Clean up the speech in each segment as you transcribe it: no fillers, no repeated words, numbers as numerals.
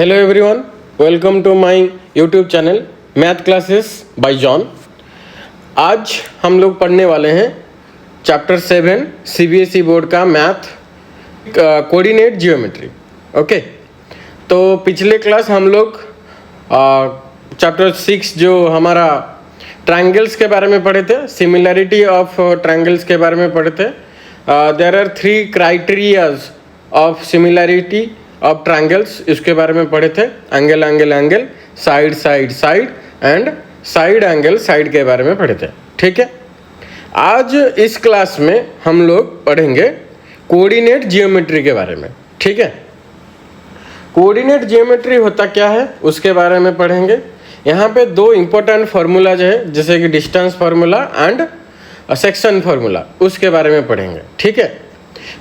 Hello everyone, welcome to my YouTube channel math classes by John. आज हम लोग पढ़ने वाले हैं चैप्टर 7 सीबीएसई बोर्ड का मैथ कोऑर्डिनेट जियोमेट्री। ओके, तो पिछले क्लास हम लोग चैप्टर 6 जो हमारा ट्रायंगल्स के बारे में पढ़े थे, सिमिलैरिटी ऑफ ट्रायंगल्स के बारे में पढ़े थे। There are 3 criterias of similarity of triangles, इसके बारे में पढ़े थे। Angle angle angle, side side side and side angle side के बारे में पढ़े थे। ठीक है, आज इस क्लास में हम लोग पढ़ेंगे कोऑर्डिनेट जियोमेट्री के बारे में। ठीक है, कोऑर्डिनेट जियोमेट्री होता क्या है उसके बारे में पढ़ेंगे। यहाँ पे 2 इंपॉर्टेंट फार्मूलाज है, जैसे कि distance formula and section formula, उसके बारे में पढ़ेंगे। ठीक है,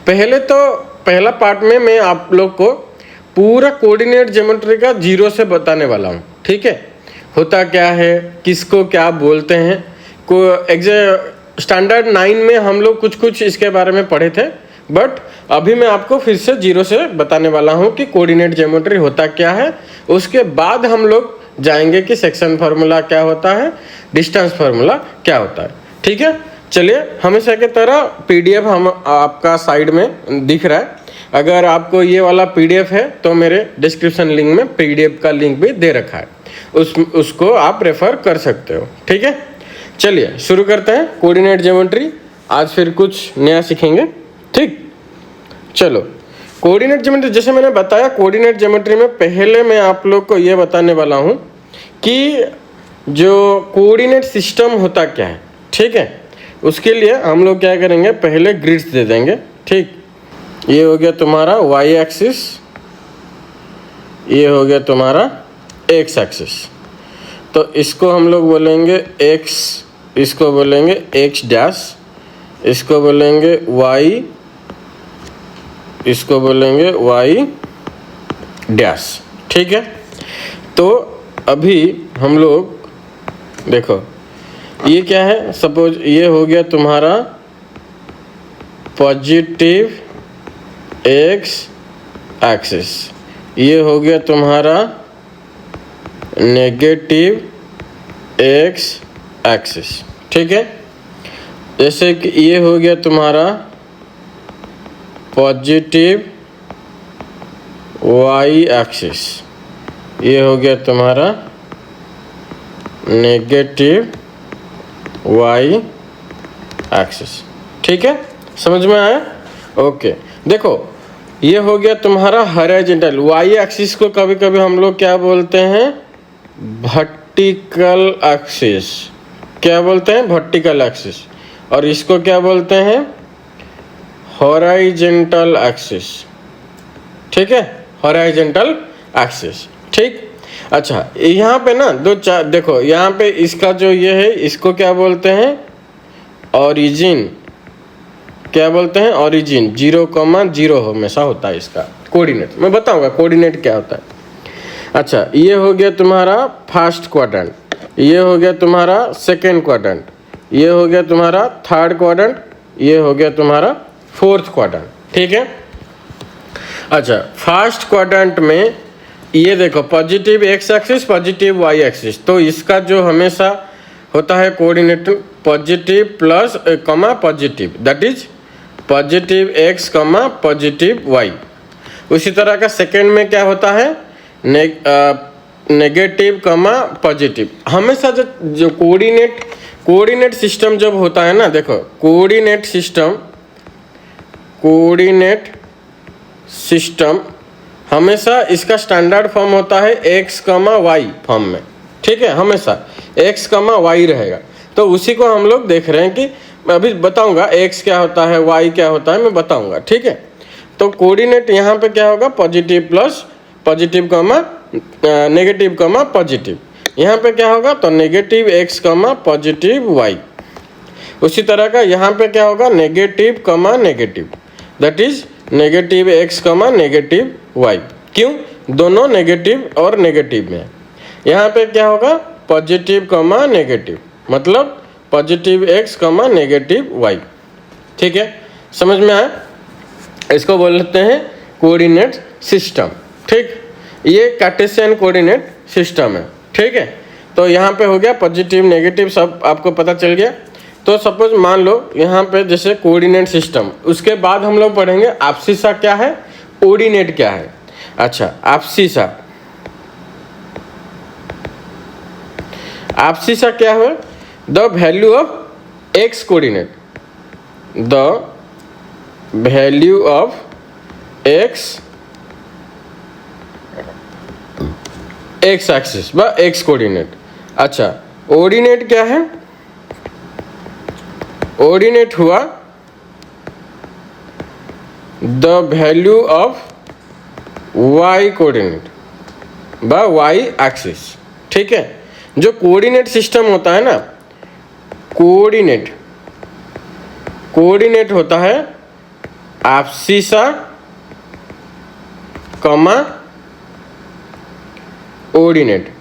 पहला पार्ट में मैं आप लोग को पूरा कोऑर्डिनेट ज्योमेट्री का जीरो से बताने वाला हूँ। ठीक है, होता क्या है, किसको क्या बोलते हैं, को स्टैंडर्ड 9 में हम लोग कुछ इसके बारे में पढ़े थे, बट अभी मैं आपको फिर से जीरो से बताने वाला हूँ कि कोऑर्डिनेट ज्योमेट्री होता क्या है। उसके बाद हम लोग जाएंगे कि सेक्शन फार्मूला क्या होता है, डिस्टेंस फार्मूला क्या होता है। ठीक है, चलिए, हमेशा की तरह पीडीएफ हम आपका साइड में दिख रहा है। अगर आपको ये वाला पीडीएफ है तो मेरे डिस्क्रिप्शन लिंक में पीडीएफ का लिंक भी दे रखा है, उसको आप रेफर कर सकते हो। ठीक है, चलिए शुरू करते हैं कोऑर्डिनेट ज्योमेट्री। आज फिर कुछ नया सीखेंगे। ठीक, चलो कोऑर्डिनेट ज्योमेट्री, जैसे मैंने बताया कोऑर्डिनेट ज्योमेट्री में पहले मैं आप लोग को ये बताने वाला हूँ कि जो कोऑर्डिनेट सिस्टम होता क्या है। ठीक है, उसके लिए हम लोग क्या करेंगे, पहले ग्रिड्स दे देंगे। ठीक, ये हो गया तुम्हारा वाई एक्सिस, ये हो गया तुम्हारा एक्स एक्सिस। तो इसको हम लोग बोलेंगे एक्स, इसको बोलेंगे एक्स डैश, इसको बोलेंगे वाई, इसको बोलेंगे वाई डैश। ठीक है, तो अभी हम लोग देखो ये क्या है, सपोज ये हो गया तुम्हारा पॉजिटिव एक्स एक्सिस, ये हो गया तुम्हारा नेगेटिव एक्स एक्सिस। ठीक है, जैसे कि ये हो गया तुम्हारा पॉजिटिव वाई एक्सिस, ये हो गया तुम्हारा नेगेटिव वाई एक्सिस। ठीक है, समझ में आया? ओके, देखो ये हो गया तुम्हारा हॉरिजॉन्टल वाई एक्सिस को कभी कभी हम लोग क्या बोलते हैं, वर्टिकल एक्सिस। क्या बोलते हैं? Vertical axis. और इसको क्या बोलते हैं? Horizontal axis. ठीक है, हॉरिजॉन्टल एक्सिस। ठीक, अच्छा यहाँ पे ना देखो यहाँ पे इसका जो ये है, इसको क्या बोलते हैं, ओरिजिन। क्या बोलते हैं? ओरिजिन। 0,0 हमेशा होता है इसका कोऑर्डिनेट। मैं बताऊंगा कोऑर्डिनेट क्या होता है। अच्छा, ये हो गया तुम्हारा फर्स्ट क्वाड्रेंट, ये हो गया तुम्हारा सेकेंड क्वाड्रेंट, ये हो गया तुम्हारा थर्ड क्वाड्रेंट, ये हो गया तुम्हारा फोर्थ क्वाड्रेंट। ठीक है, अच्छा फर्स्ट क्वाड्रेंट में ये देखो positive X axis, positive Y axis, तो इसका जो हमेशा होता है coordinate positive plus comma positive, that is positive X comma positive Y. उसी तरह का सेकेंड में क्या होता है, नेगेटिव कमा पॉजिटिव। हमेशा जो कोऑर्डिनेट सिस्टम जब होता है ना, देखो कोऑर्डिनेट सिस्टम हमेशा इसका स्टैंडर्ड फॉर्म होता है एक्स कमा वाई फॉर्म में। ठीक है, हमेशा एक्स कमा वाई रहेगा। तो उसी को हम लोग देख रहे हैं कि मैं अभी बताऊंगा एक्स क्या होता है, वाई क्या होता है, मैं बताऊंगा। ठीक है, तो कोऑर्डिनेट यहाँ पे क्या होगा, पॉजिटिव प्लस पॉजिटिव कमा नेगेटिव कमा पॉजिटिव। यहाँ पे क्या होगा, तो negative x comma positive Y. उसी तरह का यहाँ पे क्या होगा, नेगेटिव कमा negative, that is negative x कमा नेगेटिव वाई। क्यों? दोनों नेगेटिव और नेगेटिव में। यहाँ पे क्या होगा, पॉजिटिव कमा नेगेटिव, मतलब पॉजिटिव एक्स कमा नेगेटिव वाई। ठीक है, समझ में आया? इसको बोलते हैं कोऑर्डिनेट सिस्टम। ठीक, ये कार्टेशियन कोऑर्डिनेट सिस्टम है, ठीक है। तो यहाँ पे हो गया पॉजिटिव नेगेटिव सब आपको पता चल गया। तो सपोज मान लो यहाँ पे जैसे कोऑर्डिनेट सिस्टम, उसके बाद हम लोग पढ़ेंगे एब्सिसा क्या है, ऑर्डिनेट क्या है। अच्छा, एब्सिसा क्या है, the value of X coordinate, the value of X axis व एक्स कोऑर्डिनेट। अच्छा, ऑर्डिनेट क्या है, ऑर्डिनेट हुआ the value of Y coordinate व वाई एक्सिस, ठीक है। जो कोऑर्डिनेट सिस्टम होता है ना, कोऑर्डिनेट होता है abscissa comma ordinate,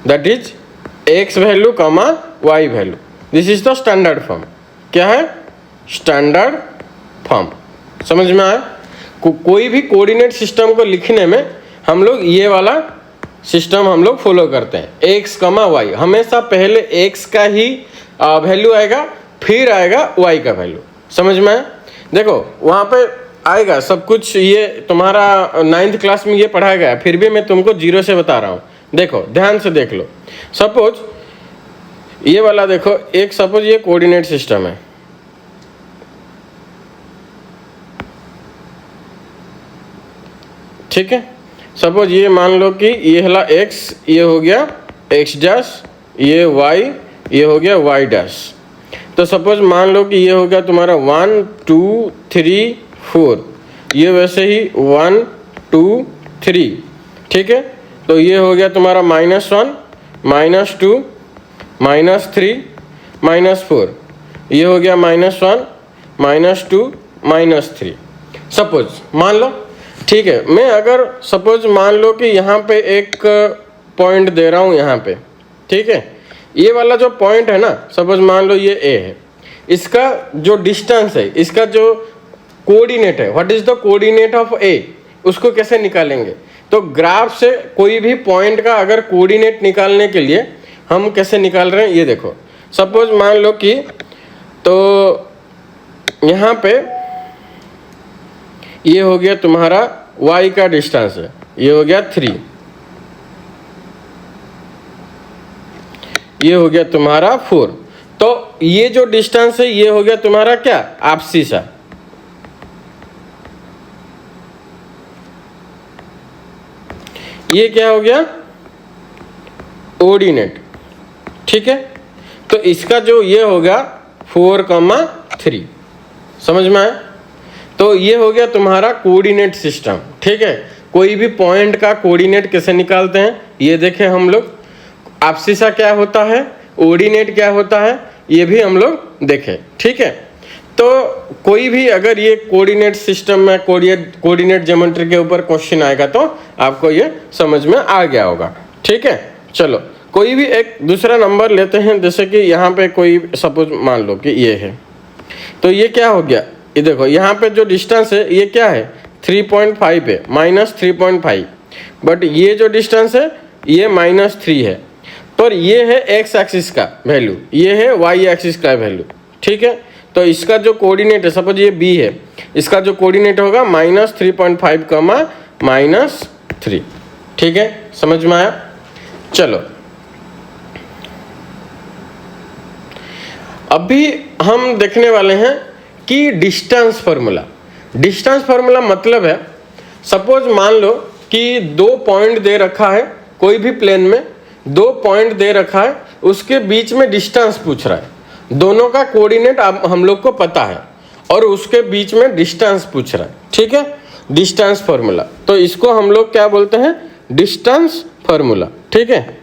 that is X value comma Y value. This is the standard form. क्या है, स्टैंडर्ड फॉर्म। समझ में आया? कोई भी कोऑर्डिनेट सिस्टम को लिखने में हम लोग ये वाला सिस्टम हम लोग फॉलो करते हैं, एक्स कमा वाई। हमेशा पहले एक्स का ही वैल्यू आएगा, फिर आएगा वाई का वैल्यू। समझ में आया? देखो वहाँ पे आएगा सब कुछ, ये तुम्हारा 9th क्लास में ये पढ़ाया गया, फिर भी मैं तुमको जीरो से बता रहा हूँ। देखो ध्यान से देख लो। सपोज ये वाला देखो, एक सपोज ये कोऑर्डिनेट सिस्टम है, ठीक है। सपोज ये मान लो कि ये हला एक्स, ये हो गया एक्स डैश, ये वाई, ये हो गया वाई डैश। तो सपोज मान लो कि ये हो गया तुम्हारा 1 2 3 4, ये वैसे ही 1 2 3, ठीक है। तो ये हो गया तुम्हारा -1 -2 -3 -4, ये हो गया -1 -2 -3। सपोज मान लो, ठीक है। मैं अगर सपोज मान लो कि यहाँ पे एक पॉइंट दे रहा हूँ यहाँ पे, ठीक है। ये वाला जो पॉइंट है ना, सपोज मान लो ये ए है, इसका जो डिस्टेंस है, इसका जो कोऑर्डिनेट है, what is the coordinate of A, उसको कैसे निकालेंगे। तो ग्राफ से कोई भी पॉइंट का अगर कोऑर्डिनेट निकालने के लिए हम कैसे निकाल रहे हैं, ये देखो। सपोज मान लो कि तो यहाँ पे ये हो गया तुम्हारा y का डिस्टेंस है, ये हो गया 3, ये हो गया तुम्हारा 4। तो ये जो डिस्टेंस है ये हो गया तुम्हारा क्या, एब्सिसा। ये क्या हो गया, ऑर्डिनेट, ठीक है। तो इसका जो ये होगा 4,3। समझ में आया? तो ये हो गया तुम्हारा कोऑर्डिनेट सिस्टम, ठीक है। कोई भी पॉइंट का कोऑर्डिनेट कैसे निकालते हैं ये देखें हम लोग। एब्सिसा क्या होता है, ऑर्डिनेट क्या होता है, ये भी हम लोग देखें, ठीक है। तो कोई भी अगर ये कोऑर्डिनेट सिस्टम में कोऑर्डिनेट ज्योमेट्री के ऊपर क्वेश्चन आएगा तो आपको ये समझ में आ गया होगा, ठीक है। चलो कोई भी एक दूसरा नंबर लेते हैं, जैसे कि यहाँ पे कोई सपोज मान लो कि ये है, तो ये क्या हो गया, ये देखो यहाँ पे जो डिस्टेंस है ये क्या है 3.5 है, -3.5। बट ये जो डिस्टेंस है ये -3 है, पर ये है एक्स एक्सिस का वैल्यू, ये है वाई एक्सिस का वैल्यू, ठीक है। तो इसका जो कोऑर्डिनेट है, सपोज ये बी है, इसका जो कोऑर्डिनेट होगा -3.5 -3, ठीक है। समझ में आया? चलो अभी हम देखने वाले हैं कि डिस्टेंस फार्मूला। डिस्टेंस फार्मूला मतलब है, सपोज मान लो कि 2 पॉइंट दे रखा है, कोई भी प्लेन में 2 पॉइंट दे रखा है, उसके बीच में डिस्टेंस पूछ रहा है। दोनों का कोऑर्डिनेट हम लोग को पता है और उसके बीच में डिस्टेंस पूछ रहा है, ठीक है। डिस्टेंस फार्मूला, तो इसको हम लोग क्या बोलते हैं, डिस्टेंस फार्मूला, ठीक है।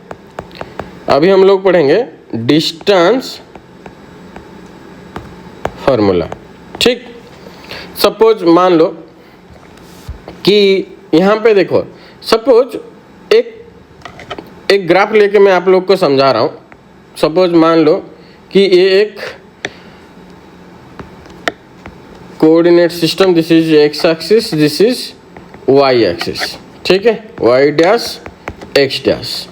अभी हम लोग पढ़ेंगे डिस्टेंस फार्मूला, ठीक। सपोज मान लो कि यहाँ पे देखो, सपोज एक ग्राफ लेके मैं आप लोग को समझा रहा हूँ। सपोज मान लो कि ये एक coordinate system, this is X axis, this is Y axis, ठीक है, वाई डैश एक्स डैश।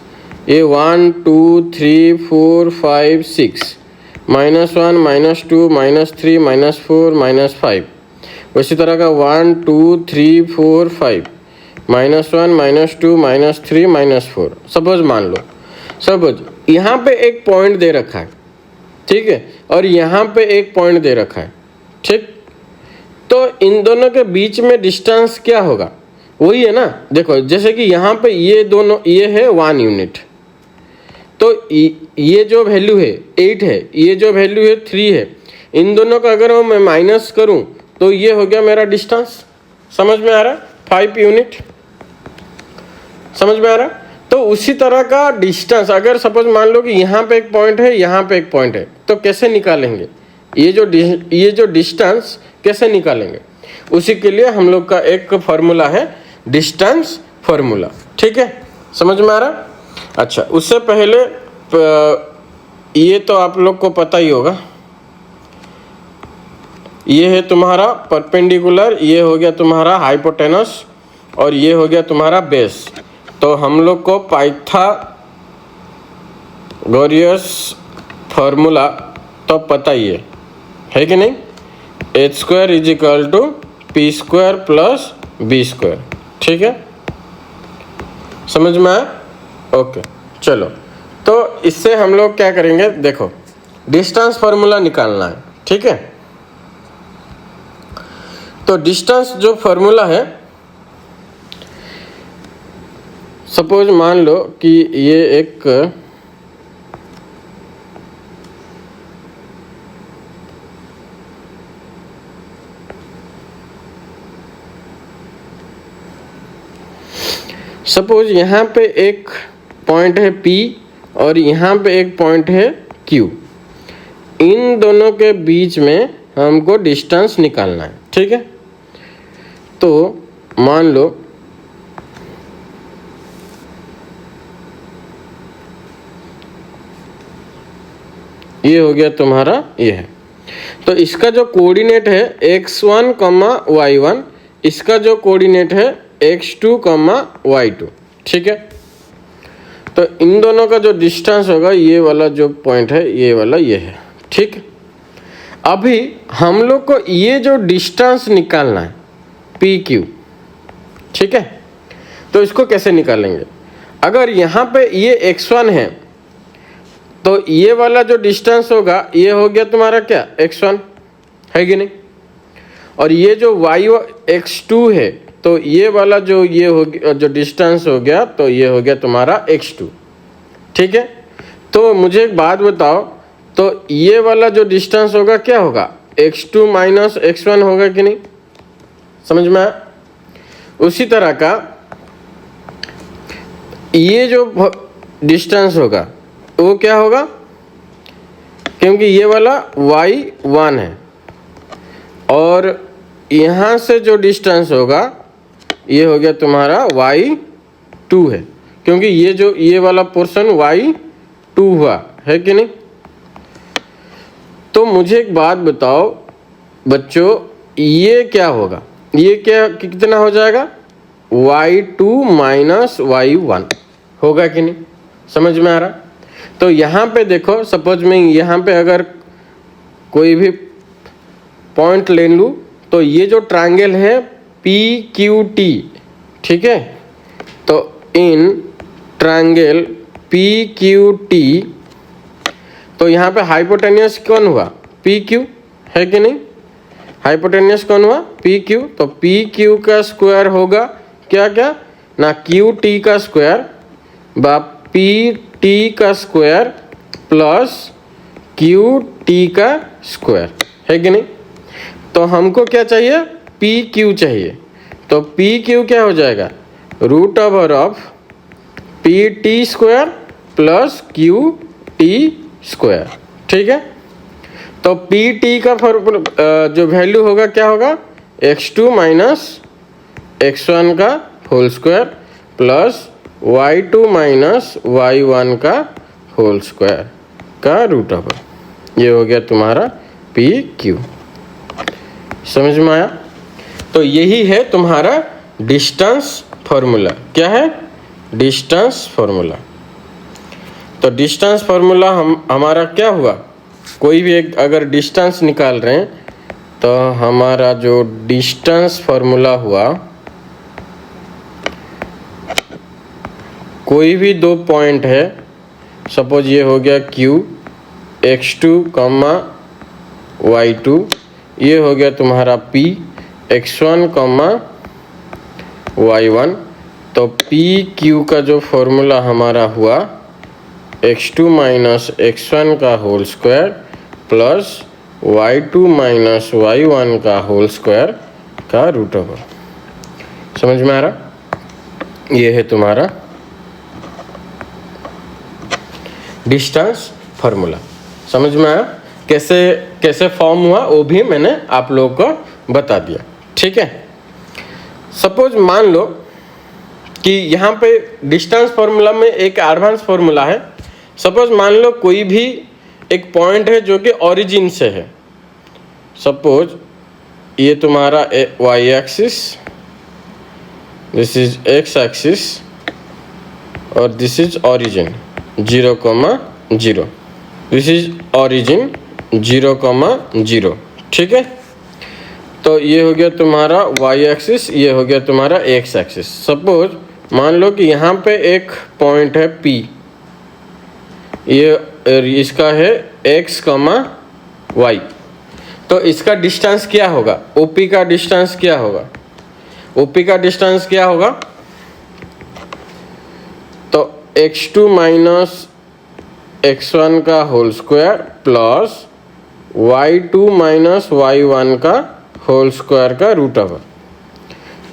ये 1 2 3 4 5 6 -1 -2 -3 -4 -5। उसी तरह का 1 2 3 4 5 -1 -2 -3 -4। सपोज मान लो, सपोज यहाँ पे एक पॉइंट दे रखा है, ठीक है, और यहाँ पे एक पॉइंट दे रखा है, ठीक। तो इन दोनों के बीच में डिस्टेंस क्या होगा, वही है ना। देखो जैसे कि यहाँ पे ये दोनों, ये है 1 यूनिट, तो ये जो वैल्यू है 8 है, ये जो वैल्यू है 3 है, इन दोनों का अगर मैं माइनस करूं तो ये हो गया मेरा डिस्टेंस। समझ में आ रहा है? 5 यूनिट। समझ में आ रहा है? तो उसी तरह का डिस्टेंस अगर सपोज मान लो कि यहाँ पे एक पॉइंट है, यहाँ पे एक पॉइंट है, तो कैसे निकालेंगे ये जो डिस्टेंस कैसे निकालेंगे, उसी के लिए हम लोग का एक फॉर्मूला है डिस्टेंस फॉर्मूला, ठीक है। समझ में आ रहा? अच्छा, उससे पहले ये तो आप लोग को पता ही होगा, ये है तुम्हारा परपेंडिकुलर, ये हो गया तुम्हारा हाइपोटेनस, और ये हो गया तुम्हारा बेस। तो हम लोग को पाइथागोरस फॉर्मूला तो पता ही है कि नहीं, h² = p² + b², ठीक है। समझ में आया? ओके, चलो। तो इससे हम लोग क्या करेंगे, देखो डिस्टेंस फार्मूला निकालना है, ठीक है। तो डिस्टेंस जो फार्मूला है, सपोज मान लो कि ये एक सपोज यहाँ पे एक पॉइंट है P और यहाँ पे एक पॉइंट है Q, इन दोनों के बीच में हमको डिस्टेंस निकालना है, ठीक है। तो मान लो ये हो गया तुम्हारा, ये है। तो इसका जो कोऑर्डिनेट है x1, y1, इसका जो कोऑर्डिनेट है x2, y2, ठीक है। तो इन दोनों का जो डिस्टेंस होगा, ये वाला जो पॉइंट है, ये वाला ये है, ठीक। अभी हम लोग को ये जो डिस्टेंस निकालना है PQ, ठीक है। तो इसको कैसे निकालेंगे, अगर यहाँ पे ये x1 है तो ये वाला जो डिस्टेंस होगा ये हो गया तुम्हारा क्या, x1 है कि नहीं, और ये जो x2 है तो ये वाला जो ये हो गया, जो डिस्टेंस हो गया, तो ये हो गया तुम्हारा x2, ठीक है। तो मुझे एक बात बताओ, तो ये वाला जो डिस्टेंस होगा क्या होगा, x2 - x1 होगा कि नहीं। समझ में आया? उसी तरह का ये जो डिस्टेंस होगा वो क्या होगा, क्योंकि ये वाला y1 है और यहाँ से जो डिस्टेंस होगा ये हो गया तुम्हारा y2 है, क्योंकि ये वाला पोर्शन y2 हुआ है कि नहीं। तो मुझे एक बात बताओ बच्चों, ये क्या होगा, ये क्या कितना हो जाएगा, y2 - y1 होगा कि नहीं। समझ में आ रहा? तो यहाँ पे देखो, सपोज मैं यहाँ पे अगर कोई भी पॉइंट ले लूँ, तो ये जो ट्रायंगल है PQT, ठीक है। तो इन ट्रायंगल PQT, तो यहाँ पे हाइपोटेनियस कौन हुआ, PQ है कि नहीं, हाइपोटेनियस कौन हुआ, PQ। तो PQ का स्क्वायर होगा क्या क्या ना, QT का स्क्वायर बा PT का स्क्वायर प्लस QT का स्क्वायर, है कि नहीं। तो हमको क्या चाहिए, PQ चाहिए। तो PQ क्या हो जाएगा, √of PT² plus QT square, ठीक है। तो PT का जो वैल्यू होगा क्या होगा, x2 - x1 का whole square plus y2 - y1 का होल स्क्वायर का √, ये हो गया तुम्हारा PQ। समझ में आया? तो यही है तुम्हारा डिस्टेंस फॉर्मूला। क्या है? Distance formula. तो डिस्टेंस फॉर्मूला हमारा क्या हुआ? कोई भी एक अगर डिस्टेंस निकाल रहे हैं तो हमारा जो डिस्टेंस फॉर्मूला हुआ, कोई भी दो पॉइंट है, सपोज ये हो गया Q x2, y2, ये हो गया तुम्हारा P x1, y1। तो PQ का जो फॉर्मूला हमारा हुआ x2 माइनस x1 का whole square plus y2 minus y1 का होल स्क्वायर का रूट ओवर। समझ में आ रहा? ये है तुम्हारा डिस्टेंस फार्मूला। समझ में आया? कैसे कैसे फॉर्म हुआ वो भी मैंने आप लोगों को बता दिया। ठीक है, सपोज मान लो कि यहाँ पे डिस्टेंस फार्मूला में एक एडवांस फार्मूला है। सपोज मान लो कोई भी एक पॉइंट है जो कि ओरिजिन से है। सपोज ये तुम्हारा y axis, this is x axis और this is origin 0,0। This is origin 0,0। ठीक है, तो ये हो गया तुम्हारा y एक्सिस, ये हो गया तुम्हारा x एक्सिस। सपोज मान लो कि यहाँ पे एक पॉइंट है P, ये इसका है x, y। तो इसका डिस्टेंस क्या होगा? OP का डिस्टेंस क्या होगा? OP का डिस्टेंस क्या होगा? तो x2 माइनस x1 का whole square plus y2 minus y1 का होल स्क्वायर का रूट ओवर।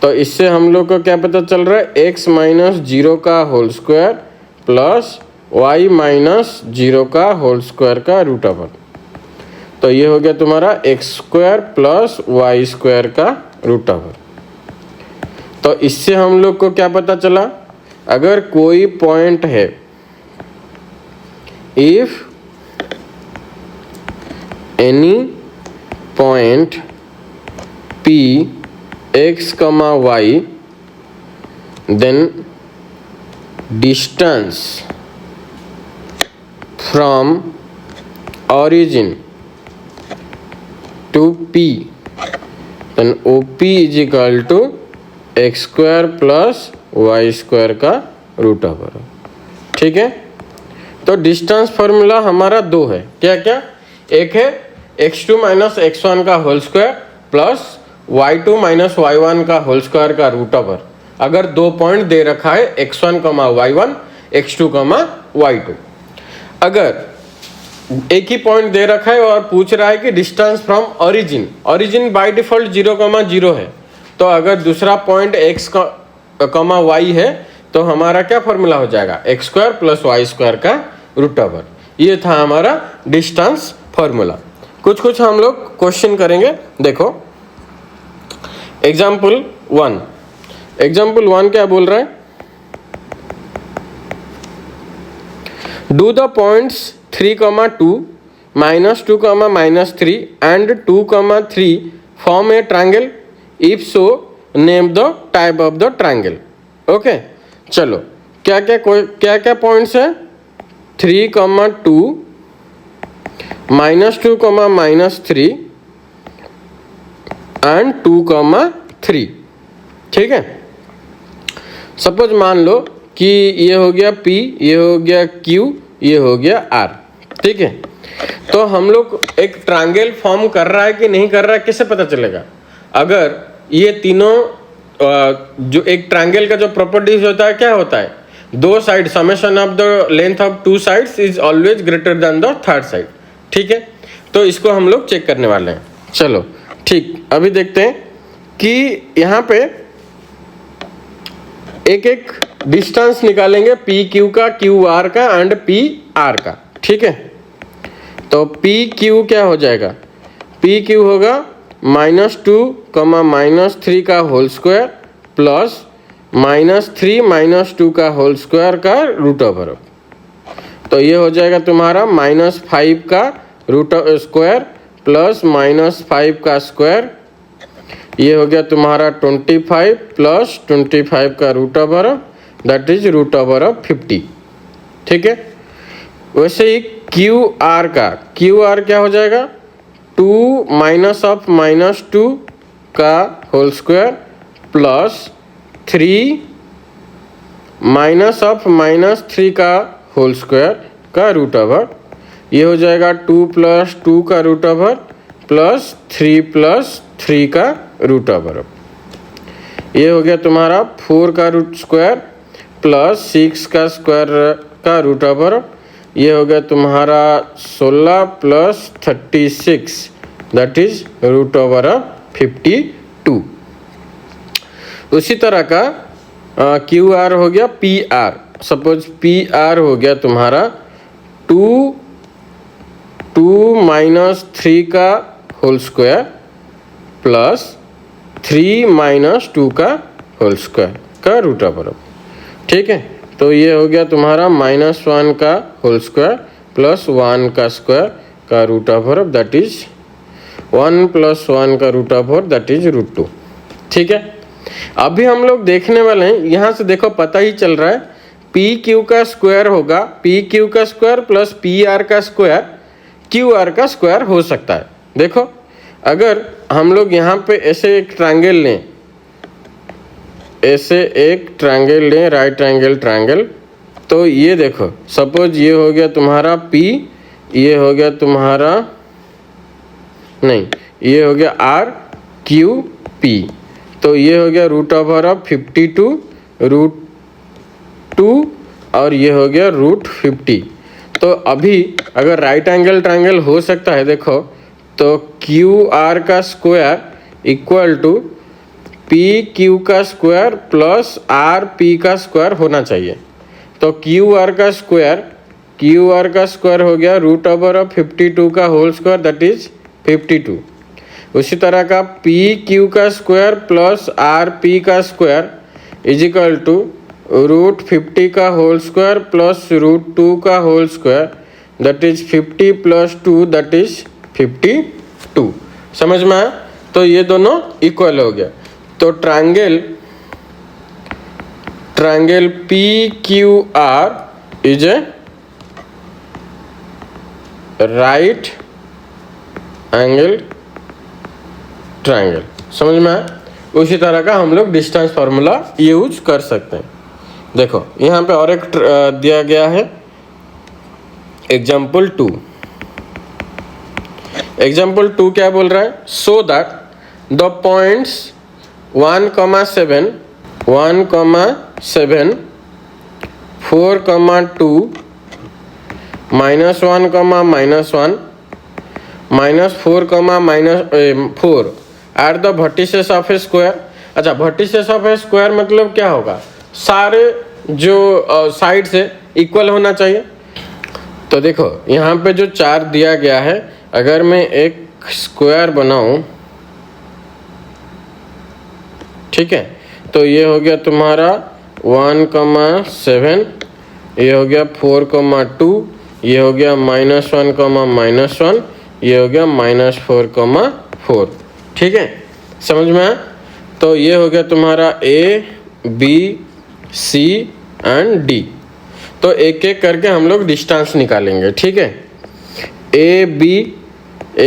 तो इससे हम लोग को क्या पता चल रहा है? x माइनस 0 का whole square plus y minus 0 का होल स्क्वायर का रूट ओवर। तो ये हो गया तुम्हारा x square plus y square का रूट ओवर। तो इससे हम लोग को क्या पता चला? अगर कोई पॉइंट है, if any point P x, y, then distance from origin to P, then OP is equal to x square plus y square का रूट ओवर। ठीक है, तो डिस्टेंस फार्मूला हमारा दो है। क्या क्या? एक है x2 माइनस x1 का whole square plus y2 minus y1 का होल स्क्वायर का रूट ओवर। अगर दो पॉइंट दे रखा है x1, y1, x2, y2। अगर एक ही पॉइंट दे रखा है और पूछ रहा है कि distance from origin, origin by default 0,0 है। तो अगर दूसरा पॉइंट x, y है तो हमारा क्या फॉर्मूला हो जाएगा? x square plus y square का रूट ओवर। ये था हमारा डिस्टेंस फॉर्मूला। कुछ कुछ हम लोग क्वेश्चन करेंगे। देखो एग्जाम्पल 1। एग्जाम्पल 1 क्या बोल रहा है? Do the points 3,2, -2, -3 and 2, 3 form A triangle. If so name the type of the triangle. Okay, चलो क्या क्या पॉइंट्स है? 3, 2, -2, -3 एंड 2, 3। ठीक है, सपोज मान लो कि ये हो गया P, ये हो गया Q, ये हो गया R। ठीक है, तो हम लोग एक ट्रायंगल फॉर्म कर रहा है कि नहीं कर रहा है कैसे पता चलेगा? अगर ये तीनों जो एक ट्रायंगल का जो प्रॉपर्टीज होता है क्या होता है? दो side summation of the length of two sides is always greater than the third side. ठीक है, तो इसको हम लोग चेक करने वाले हैं। चलो ठीक, अभी देखते हैं कि यहाँ पे एक एक डिस्टेंस निकालेंगे पी क्यू का, क्यू आर का एंड पी आर का। ठीक है, तो पी क्यू क्या हो जाएगा? पी क्यू होगा -2, -3 का होल स्क्वायर प्लस -3, -2 का होल स्क्वायर का रूट ओवर। तो ये हो जाएगा तुम्हारा -5 का रूट स्क्वायर प्लस -5 का स्क्वायर ये हो गया तुम्हारा 25 प्लस 25 का root over that is root over of 50। ठीक है, वैसे ही क्यू आर क्या हो जाएगा 2 माइनस ऑफ माइनस 2 का whole square plus 3 minus of minus 3 का होल स्क्वायर का रूट ओवर। ये हो जाएगा 2 प्लस 2 का रूट ओवर प्लस 3 प्लस 3 का रूट ओवर। ये हो गया तुम्हारा 4 का रूट स्क्वायर प्लस 6 का स्क्वायर का रूट ओवर। ये हो गया तुम्हारा 16 plus 36 that is root over of 52। उसी तरह का क्यू आर हो गया P R. Suppose P R हो गया तुम्हारा 2 माइनस 3 का होल स्क्वायर प्लस 3 माइनस 2 का होल स्क्वायर का रूट ओवर। ठीक है, तो ये हो गया तुम्हारा -1 का होल स्क्वायर प्लस 1 का स्क्वायर का root over that is 1 plus 1 का रूट ओवर दैट इज √2। ठीक है, अभी हम लोग देखने वाले हैं, यहाँ से देखो पता ही चल रहा है पी क्यू का स्क्वायर होगा पी क्यू का स्क्वायर प्लस पी आर का स्क्वायर क्यू आर का स्क्वायर हो सकता है। देखो अगर हम लोग यहाँ पे ऐसे एक ट्रायंगल लें, ऐसे एक ट्रायंगल लें, राइट ट्रायंगल, तो ये देखो सपोज ये हो गया तुम्हारा P, ये हो गया तुम्हारा नहीं, ये हो गया R Q P, तो ये हो गया रूट ओवर ऑफ 52 √2 और ये हो गया √50। तो अभी अगर राइट एंगल ट्रायंगल हो सकता है देखो, तो क्यू आर का square equal to P Q का स्क्वायर प्लस आर पी का स्क्वायर होना चाहिए। तो क्यू आर का स्क्वायर हो गया रूट ओवर ऑफ 52 का होल स्क्वायर दैट इज 52। उसी तरह का पी क्यू का स्क्वायर प्लस आर पी का स्क्वायर इज इक्वल टू √50 का होल स्क्वायर प्लस √2 का whole square that is 50 plus 2 that is 52। समझ में आया? तो ये दोनों इक्वल हो गया। तो triangle P Q R is a right angle triangle. समझ में आया? उसी तरह का हम लोग डिस्टेंस फार्मूला यूज कर सकते हैं। देखो यहाँ पे और एक दिया गया है एग्जाम्पल 2। एग्जाम्पल 2 क्या बोल रहा है? So that the points 1, 7, 1, 7, 4, 2, -1, -1, -4, at the vertices of A square. अच्छा, वर्टिसेस ऑफ ए स्क्वायर मतलब क्या होगा? सारे जो साइड से इक्वल होना चाहिए। तो देखो यहाँ पे जो 4 दिया गया है, अगर मैं एक स्क्वायर बनाऊं, ठीक है, तो ये हो गया तुम्हारा 1, 7, ये हो गया 4, 2, ये हो गया -1, -1, ये हो गया -4, 4। ठीक है, समझ में आया? तो ये हो गया तुम्हारा A, B, C and D। तो एक एक करके हम लोग डिस्टेंस निकालेंगे। ठीक है, ए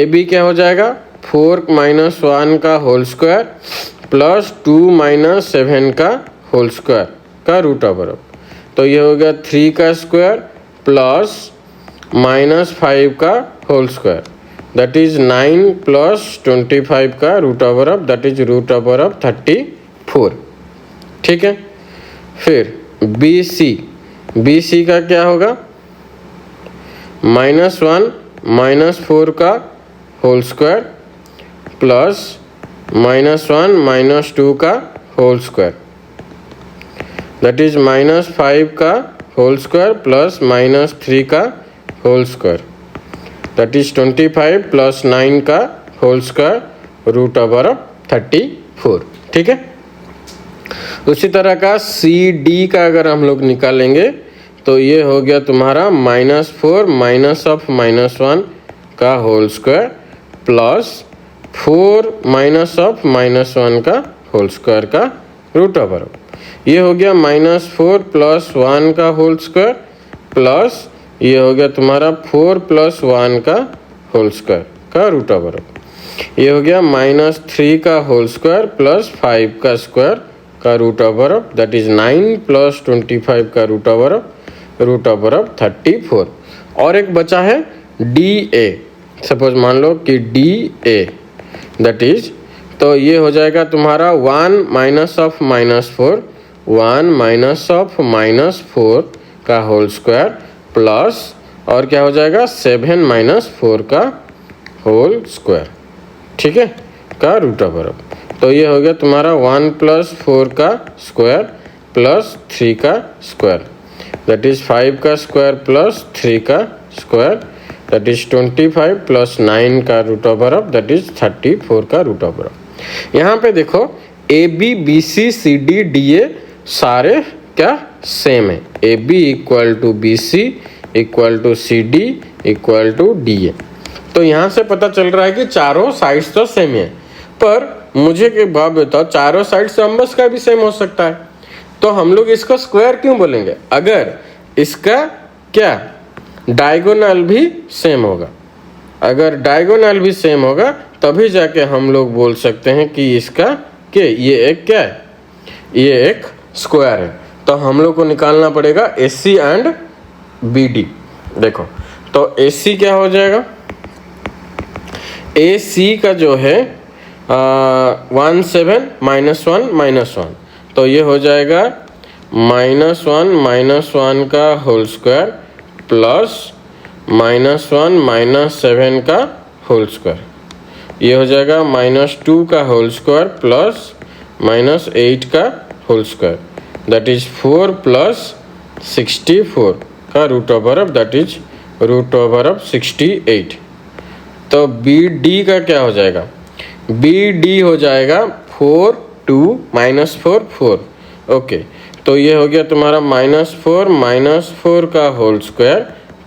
बी क्या हो जाएगा? 4 - 1 का होल स्क्वायर प्लस 2 - 7 का होल स्क्वायर का रूट ओवर। तो ये हो गया 3 का स्क्वायर प्लस -5 का whole square that is 9 plus 25 का root over of that is root over of 34। ठीक है, फिर बी सी का क्या होगा? -1 - 4 का होल स्क्वायर प्लस -1 - 2 का होल स्क्वायर दैट इज -5 का होल स्क्वायर प्लस -3 का whole square that is 25 plus 9 का whole square root over of 34। ठीक है, उसी तरह का सी डी का अगर हम लोग निकालेंगे तो ये हो गया तुम्हारा -4 - (-1) का whole square plus 4 minus of -1 का होल स्क्वायर का रूट ओवर। ये हो गया -4 + 1 का होल स्क्वायर प्लस ये हो गया तुम्हारा 4 + 1 का होल स्क्वायर का रूट ओवर। ये हो गया -3 का होल स्क्वायर प्लस 5 का स्क्वायर का root over of, that is 9 + 25 का रूट ओवर ऑफ 34। और एक बचा है DA। सपोज मान लो कि DA दैट इज, तो ये हो जाएगा तुम्हारा 1 माइनस ऑफ -4, 1 माइनस ऑफ -4 का होल स्क्वायर प्लस और क्या हो जाएगा 7 - 4 का होल स्क्वायर, ठीक है, का रूट ओवर। तो ये हो गया तुम्हारा 1 + 4 का स्क्वायर प्लस 3 का स्क्वायर, दैट इज 5 का स्क्वायर प्लस 3 का स्क्वायर, दैट इज 25 + 9 का root over of, that is 34 का रूट ओवर ऑफ। यहाँ पे देखो AB BC CD DA सारे क्या सेम है, AB = BC = CD = DA। तो यहाँ से पता चल रहा है कि चारों साइड्स तो सेम है, पर मुझे एक बात बताओ, चारों साइड्स नंबर्स का भी सेम हो सकता है, तो हम लोग इसको स्क्वायर क्यों बोलेंगे? अगर इसका क्या डायगोनल भी सेम होगा, अगर डायगोनल भी सेम होगा तभी जाके हम लोग बोल सकते हैं कि इसका के ये एक क्या है, ये एक स्क्वायर है। तो हम लोग को निकालना पड़ेगा AC एंड BD। देखो तो AC क्या हो जाएगा, AC का जो है 17 - 1 - 1, तो ये हो जाएगा -1 - 1 का होल स्क्वायर प्लस -1 - 7 का होल स्क्वायर, ये हो जाएगा -2 का होल स्क्वायर प्लस -8 का होल स्क्वायर, दैट इज 4 + 64 का root over of, that is root over of 68। तो BD का क्या हो जाएगा, BD हो जाएगा 4 2 -4 4, ओके। तो ये हो गया तुम्हारा -4 - 4 का होल स्क्वायर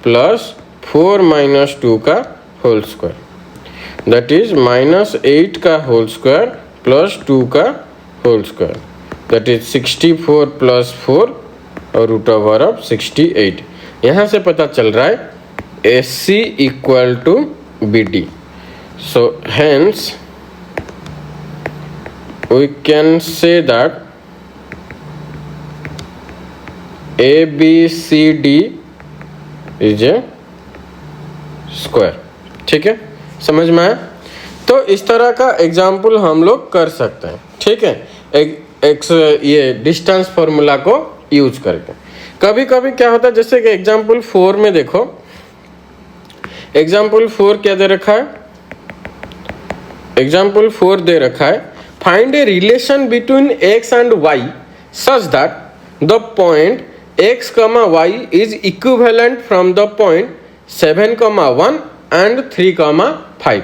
प्लस 4 - 2 का होल स्क्वायर, दैट इज -8 का होल स्क्वायर प्लस 2 का होल स्क्वायर, दैट इज 64 + 4 और रूट ओवर ऑफ 68। यहाँ से पता चल रहा है AC = BD। So hence we can say that ABCD is a square, ठीक है, समझ में आया? तो इस तरह का एग्जाम्पल हम लोग कर सकते हैं, ठीक है, ये डिस्टेंस फॉर्मूला को यूज करके। कभी कभी क्या होता है, जैसे कि एग्जाम्पल 4 में देखो, एग्जाम्पल 4 क्या दे रखा है, एग्जाम्पल 4 दे रखा है, find a relation between x and y such that the point x, y is equivalent from the point 7, 1 and 3, 5।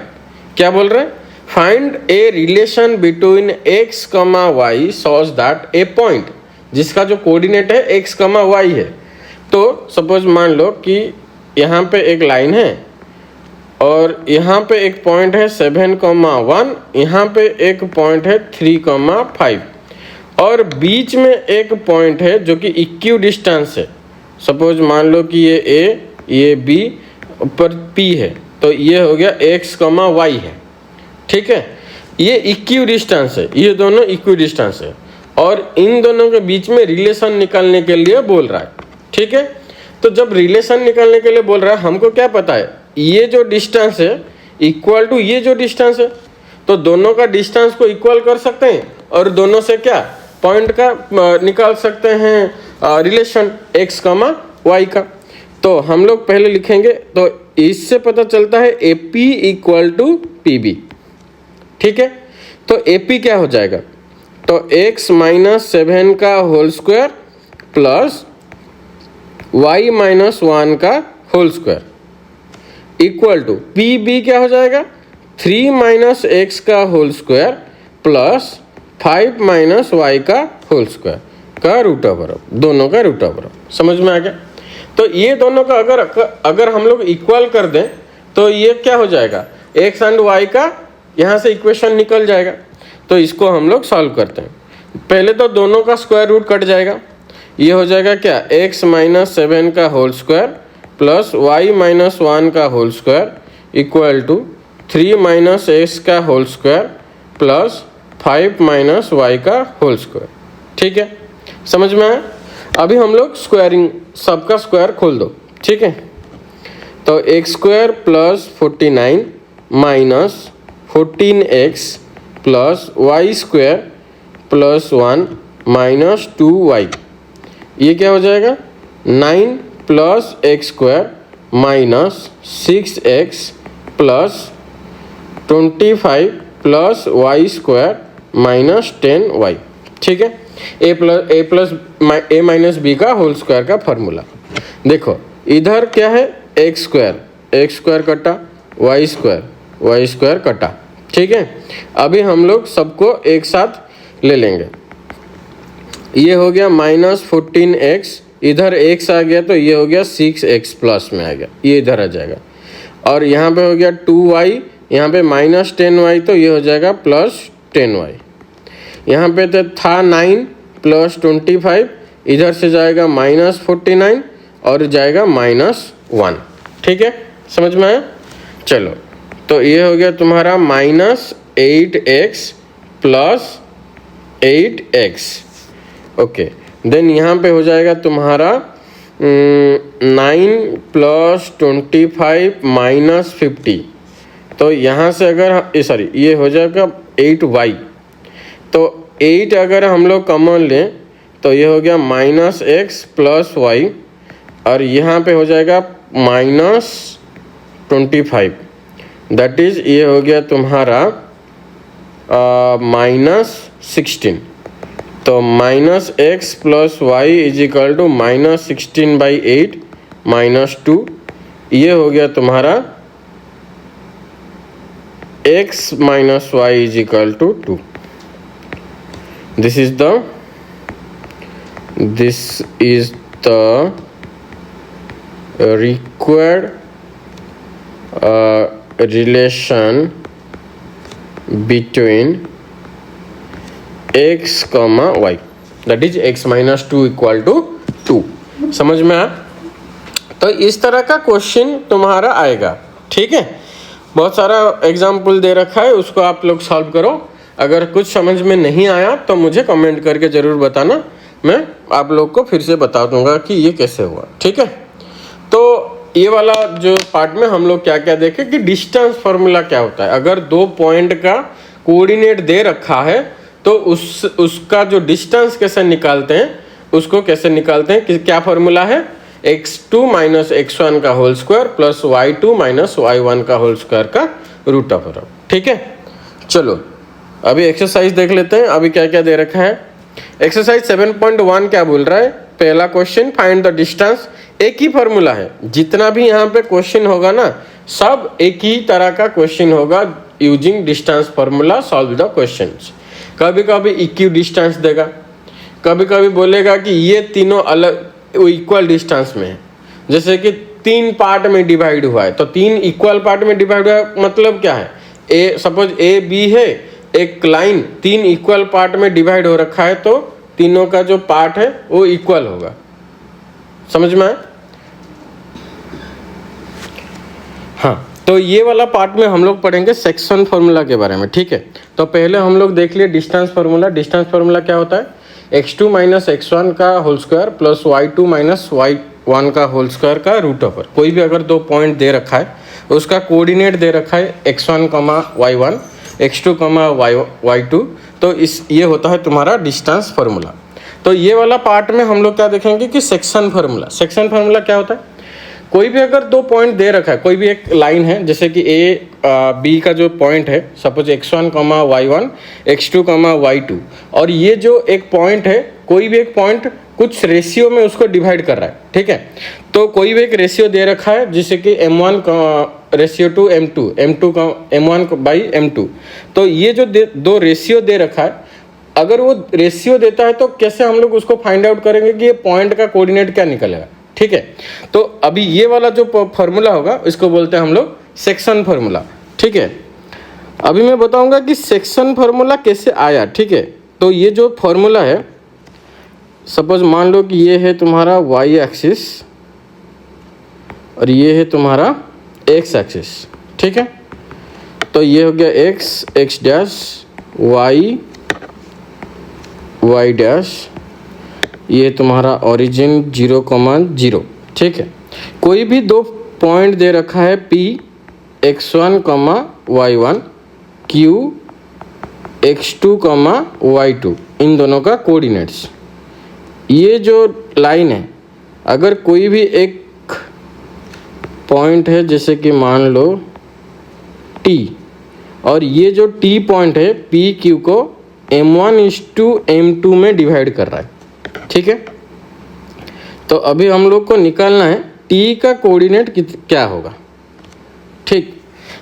क्या बोल रहे हैं, find a relation between x, y such that A point जिसका जो कोऑर्डिनेट है x, y है। तो suppose मान लो कि यहाँ पे एक लाइन है और यहाँ पे एक पॉइंट है 7, 1, यहाँ पे एक पॉइंट है 3, 5 और बीच में एक पॉइंट है जो कि इक्यू डिस्टेंस है। सपोज मान लो कि ये A, ये B, ऊपर P है, तो ये हो गया x, y है, ठीक है, ये इक्यू डिस्टेंस है, ये दोनों इक्यू डिस्टेंस है और इन दोनों के बीच में रिलेशन निकालने के लिए बोल रहा है, ठीक है। तो जब रिलेशन निकालने के लिए बोल रहा है, हमको क्या पता है, ये जो डिस्टेंस है इक्वल टू ये जो डिस्टेंस है, तो दोनों का डिस्टेंस को इक्वल कर सकते हैं और दोनों से क्या पॉइंट का निकाल सकते हैं रिलेशन x, y का। तो हम लोग पहले लिखेंगे, तो इससे पता चलता है AP = PB, ठीक है। तो AP क्या हो जाएगा, तो x - 7 का होल स्क्वायर प्लस y - 1 का whole square equal to PB क्या हो जाएगा, 3 - x का होल स्क्वायर प्लस 5 - y का होल स्क्वायर का रूट ओवर, दोनों का रूट ओवर। समझ में आ गया? तो ये दोनों का अगर हम लोग इक्वल कर दें तो ये क्या हो जाएगा, x एंड y का यहाँ से इक्वेशन निकल जाएगा। तो इसको हम लोग सॉल्व करते हैं। पहले तो दोनों का स्क्वायर रूट कट जाएगा। ये हो जाएगा क्या, x माइनस 7 का whole square plus y minus 1 का whole square equal to 3 minus x का whole square plus 5 minus y का होल स्क्वायर। ठीक है, समझ में आया। अभी हम लोग स्क्वायरिंग, सबका स्क्वायर खोल दो। ठीक है, तो x square plus 49 minus 14x plus Y square plus 1 minus 2y, ये क्या हो जाएगा 9 plus X square minus 6x plus 25 plus Y square minus 10y। ठीक है, a माइनस बी का होल स्क्वायर का फॉर्मूला। देखो इधर क्या है, एक्स स्क्वायर कटा वाई स्क्वायर कटा। ठीक है, अभी हम लोग सबको एक साथ ले लेंगे। ये हो गया माइनस 14x, इधर x आ गया तो ये हो गया 6x प्लस में आ गया, ये इधर आ जाएगा। और यहाँ पे हो गया 2y, यहाँ पे माइनस 10y तो ये हो जाएगा प्लस 10y। यहाँ पे तो था 9 प्लस 25, इधर से जाएगा माइनस 49 और जाएगा माइनस 1। ठीक है, समझ में आया। चलो, तो ये हो गया तुम्हारा minus 8x plus 8x। Okay, then यहाँ पे हो जाएगा तुम्हारा 9 प्लस 25 माइनस 50। तो यहाँ से अगर सॉरी ये हो जाएगा 8y, तो 8 अगर हम लोग कॉमन लें तो ये हो गया माइनस x प्लस y, और यहाँ पे हो जाएगा माइनस 25, दैट इज ये हो गया तुम्हारा माइनस 16। तो minus X plus Y is equal to minus 16/8 minus 2, ये हो गया तुम्हारा x minus Y is equal to 2। This is the required relation between x, y, that is x minus 2 equal to 2। समझ में आया। तो इस तरह का क्वेश्चन तुम्हारा आएगा। ठीक है, बहुत सारा एग्जाम्पल दे रखा है, उसको आप लोग सॉल्व करो। अगर कुछ समझ में नहीं आया तो मुझे कमेंट करके ज़रूर बताना, मैं आप लोग को फिर से बता दूंगा कि ये कैसे हुआ। ठीक है, तो ये वाला जो पार्ट में हम लोग क्या क्या देखें कि डिस्टेंस फार्मूला क्या होता है। अगर दो पॉइंट का कोऑर्डिनेट दे रखा है तो उसका जो डिस्टेंस कैसे निकालते हैं, उसको कैसे निकालते हैं कि क्या फार्मूला है, x2 माइनस x1 का whole square plus y2 minus y1 का होल स्क्वायर का रूट ऑफ। ठीक है, चलो अभी एक्सरसाइज देख लेते हैं। अभी क्या क्या दे रखा है। एक्सरसाइज 7.1 क्या बोल रहा है, पहला क्वेश्चन फाइंड द डिस्टेंस। एक ही फॉर्मूला है, जितना भी यहाँ पे क्वेश्चन होगा ना सब एक ही तरह का क्वेश्चन होगा। Using distance formula solve the questions. कभी कभी इक्वी डिस्टेंस देगा, कभी कभी बोलेगा कि ये तीनों अलग इक्वल डिस्टेंस में है। जैसे कि 3 पार्ट में डिवाइड हुआ है तो 3 इक्वल पार्ट में डिवाइड हुआ है, मतलब क्या है, ए सपोज ए बी है, एक लाइन 3 इक्वल पार्ट में डिवाइड हो रखा है तो तीनों का जो पार्ट है वो इक्वल होगा। समझ में आया। हाँ, तो ये वाला पार्ट में हम लोग पढ़ेंगे सेक्शन फार्मूला के बारे में। ठीक है, तो पहले हम लोग देख लिए डिस्टेंस फार्मूला। डिस्टेंस फार्मूला क्या होता है, x2 माइनस x1 का whole square plus y2 minus y1 का होल स्क्वायर का रूट ओवर। कोई भी अगर 2 पॉइंट दे रखा है, उसका कोऑर्डिनेट दे रखा है x1, y1, x2, y2, तो ये होता है तुम्हारा डिस्टेंस फार्मूला। तो ये वाला पार्ट में हम लोग क्या देखेंगे कि सेक्शन फार्मूला। सेक्शन फार्मूला क्या होता है, कोई भी अगर 2 पॉइंट दे रखा है, कोई भी एक लाइन है, जैसे कि ए बी का जो पॉइंट है, suppose x1, y1, x2, y2, और ये जो एक पॉइंट है, कोई भी एक पॉइंट कुछ रेशियो में उसको डिवाइड कर रहा है। ठीक है, तो कोई भी एक रेशियो दे रखा है, जैसे कि m1 ratio two m2, m2 m1/m2। तो ये जो 2 रेशियो दे रखा है, अगर वो रेशियो देता है तो कैसे हम लोग उसको फाइंड आउट करेंगे कि ये पॉइंट का कोऑर्डिनेट क्या निकलेगा। ठीक है, तो अभी ये वाला जो फॉर्मूला होगा इसको बोलते हैं हम लोग सेक्शन फार्मूला। ठीक है, अभी मैं बताऊंगा कि सेक्शन फार्मूला कैसे आया, ठीक है। तो ये जो फार्मूला है, सपोज मान लो कि ये है तुम्हारा वाई एक्सिस और ये है तुम्हारा एक्स एक्सिस, ठीक है। तो ये हो गया X, X dash, Y, Y dash, ये तुम्हारा ओरिजिन 0,0, ठीक है। कोई भी दो पॉइंट दे रखा है P x1, y1, Q x2, y2, इन दोनों का कोऑर्डिनेट्स। ये जो लाइन है, अगर कोई भी एक पॉइंट है जैसे कि मान लो T, और ये जो T पॉइंट है पी क्यू को m1:m2 में डिवाइड कर रहा है, ठीक है। तो अभी हम लोग को निकालना है T का कोऑर्डिनेट क्या होगा, ठीक।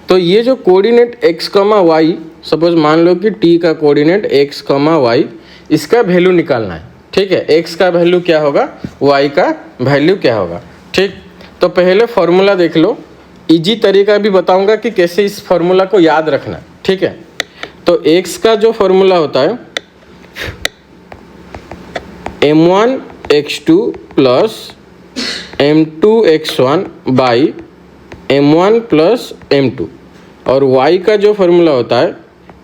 तो ये जो कोऑर्डिनेट x, y, सपोज मान लो कि T का कोऑर्डिनेट x, y, इसका वैल्यू निकालना है, ठीक है। x का वैल्यू क्या होगा, y का वैल्यू क्या होगा, ठीक। तो पहले फॉर्मूला देख लो, इजी तरीका भी बताऊंगा कि कैसे इस फॉर्मूला को याद रखना, ठीक है। तो x का जो फॉर्मूला होता है m1x2 plus m2x1 by m1 plus m2, और y का जो फॉर्मूला होता है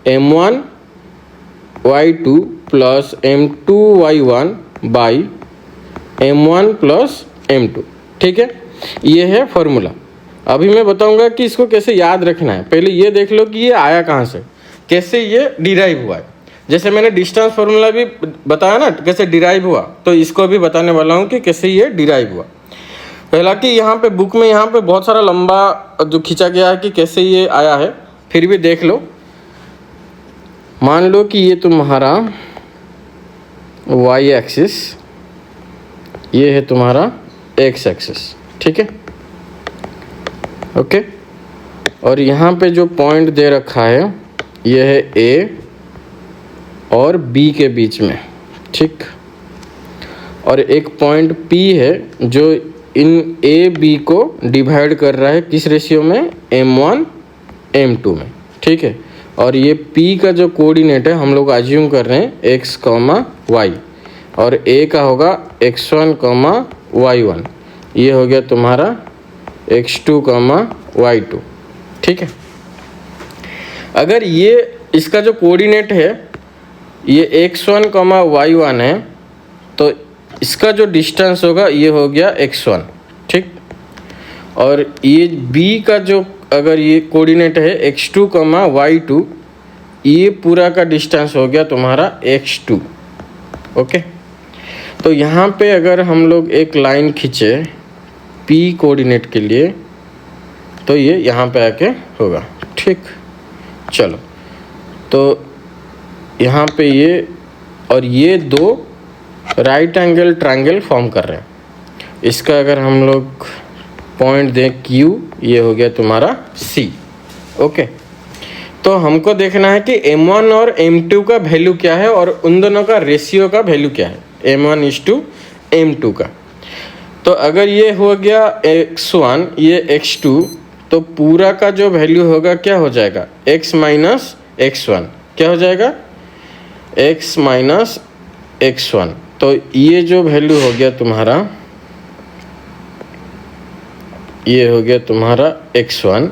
m1y2 plus m2y1 by m1 plus m2, ठीक है। ये है फॉर्मूला। अभी मैं बताऊंगा कि इसको कैसे याद रखना है। पहले ये देख लो कि ये आया कहाँ से, कैसे ये डिराइव हुआ है। जैसे मैंने डिस्टेंस फॉर्मूला भी बताया ना कैसे डिराइव हुआ, तो इसको भी बताने वाला हूँ कि कैसे ये डिराइव हुआ। हालांकि यहाँ पे बुक में यहाँ पे बहुत सारा लंबा जो खींचा गया है कि कैसे ये आया है, फिर भी देख लो। मान लो कि ये तुम्हारा y एक्सिस, ये है तुम्हारा x एक्सिस, ठीक है, ओके। और यहाँ पे जो पॉइंट दे रखा है ये है A और B के बीच में, ठीक। और एक पॉइंट P है जो इन A B को डिवाइड कर रहा है किस रेशियो में, m1 m2 में, ठीक है। और ये P का जो कोऑर्डिनेट है हम लोग अज्यूम कर रहे हैं x, y, और A का होगा x1, y1, ये हो गया तुम्हारा x2, y2, ठीक है। अगर ये इसका जो कोऑर्डिनेट है ये x1, y1 है, तो इसका जो डिस्टेंस होगा ये हो गया x1, ठीक। और ये B का जो अगर ये कोऑर्डिनेट है x2, y2, ये पूरा का डिस्टेंस हो गया तुम्हारा x2, ओके। तो यहाँ पे अगर हम लोग एक लाइन खींचे P कोऑर्डिनेट के लिए, तो ये यहाँ पे आके होगा, ठीक। चलो, तो यहाँ पे ये और ये दो राइट एंगल ट्रायंगल फॉर्म कर रहे हैं। इसका अगर हम लोग पॉइंट दें Q, ये हो गया तुम्हारा C, ओके। तो हमको देखना है कि m1 और m2 का वैल्यू क्या है और उन दोनों का रेशियो का वैल्यू क्या है, m1:m2 का। तो अगर ये हो गया x1, ये x2, तो पूरा का जो वैल्यू होगा क्या हो जाएगा, x माइनस x1, क्या हो जाएगा, x माइनस x1। तो ये जो वैल्यू हो गया तुम्हारा, ये हो गया तुम्हारा x1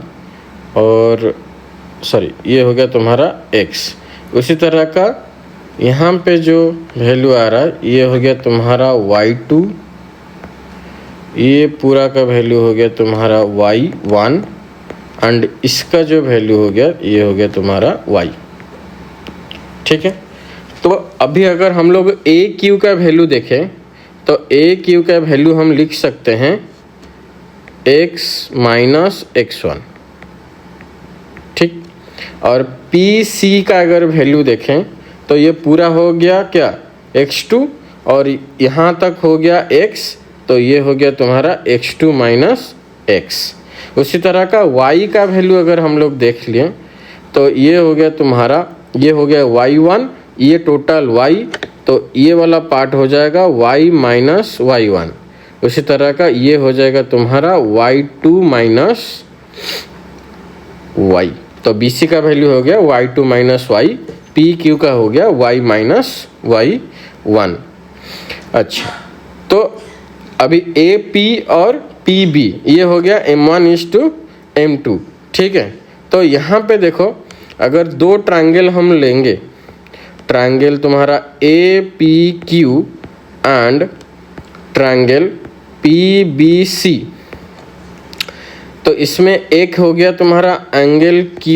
और सॉरी ये हो गया तुम्हारा x। उसी तरह का यहाँ पे जो वैल्यू आ रहा है ये हो गया तुम्हारा y2, ये पूरा का वैल्यू हो गया तुम्हारा y1, एंड इसका जो वैल्यू हो गया ये हो गया तुम्हारा y, ठीक है। तो अभी अगर हम लोग AQ का वैल्यू देखें तो AQ का वैल्यू हम लिख सकते हैं x माइनस x1, ठीक। और PC का अगर वैल्यू देखें तो ये पूरा हो गया क्या, x2, और यहाँ तक हो गया x, तो ये हो गया तुम्हारा x2 माइनस x। उसी तरह का y का वैल्यू अगर हम लोग देख लिए तो ये हो गया तुम्हारा, ये हो गया y1, ये टोटल y, तो ये वाला पार्ट हो जाएगा y माइनस y1। उसी तरह का ये हो जाएगा तुम्हारा y2 माइनस y, तो BC का वैल्यू हो गया y2 माइनस वाई, PQ का हो गया y माइनस y1। अच्छा, तो अभी AP और PB ये हो गया M1:M2, ठीक है। तो यहाँ पे देखो, अगर दो ट्रायंगल हम लेंगे, ट्रायंगल तुम्हारा APQ एंड ट्रायंगल PBC, तो इसमें एक हो गया तुम्हारा angle Q